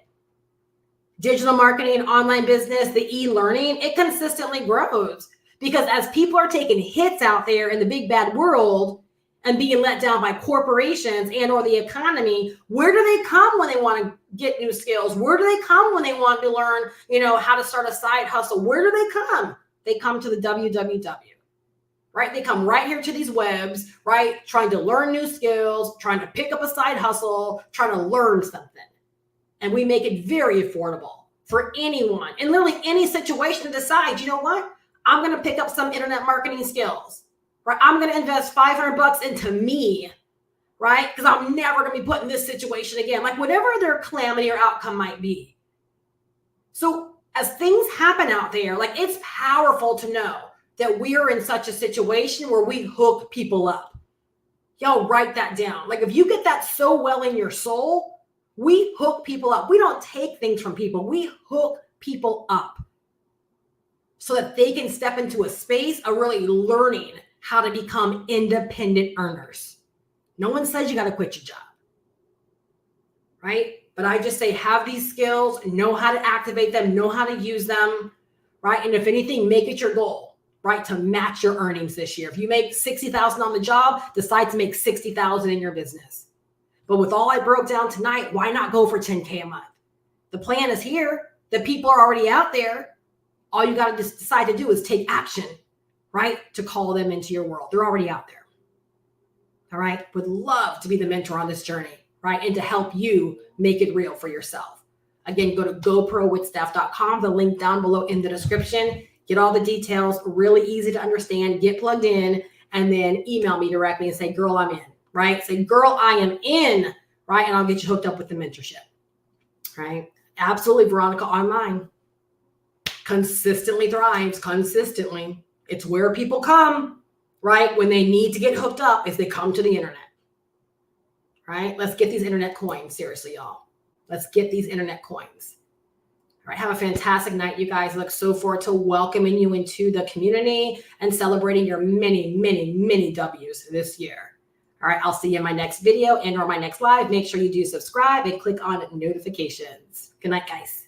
Digital marketing, online business, the e-learning, it consistently grows, because as people are taking hits out there in the big bad world and being let down by corporations and or the economy, where do they come when they want to get new skills? Where do they come when they want to learn, how to start a side hustle? Where do they come? They come to the www, right? They come right here to these webs, right? Trying to learn new skills, trying to pick up a side hustle, trying to learn something. And we make it very affordable for anyone in literally any situation to decide, you know what? I'm going to pick up some internet marketing skills, right? I'm going to invest $500 into me, right? Because I'm never going to be put in this situation again, like whatever their calamity or outcome might be. So as things happen out there, like it's powerful to know that we are in such a situation where we hook people up. Y'all write that down. Like if you get that so well in your soul, we hook people up. We don't take things from people. We hook people up so that they can step into a space of really learning how to become independent earners. No one says you got to quit your job, right? But I just say have these skills, know how to activate them, know how to use them, right? And if anything, make it your goal, right, to match your earnings this year. If you make $60,000 on the job, decide to make $60,000 in your business. But with all I broke down tonight, why not go for $10K a month? The plan is here. The people are already out there. All you got to decide to do is take action, right, to call them into your world. They're already out there. All right. Would love to be the mentor on this journey, right, and to help you make it real for yourself. Again, go to goprowithsteph.com, the link down below in the description. Get all the details, really easy to understand, get plugged in, and then email me directly and say, girl, I'm in, right? Say, girl, I am in, right? And I'll get you hooked up with the mentorship, right? Absolutely, Veronica Online consistently thrives, consistently. It's where people come, right? When they need to get hooked up is they come to the internet, right? Let's get these internet coins, seriously, y'all. Let's get these internet coins. All right, have a fantastic night, you guys. I look so forward to welcoming you into the community and celebrating your many, many, many W's this year. All right, I'll see you in my next video and or my next live. Make sure you do subscribe and click on notifications. Good night, guys.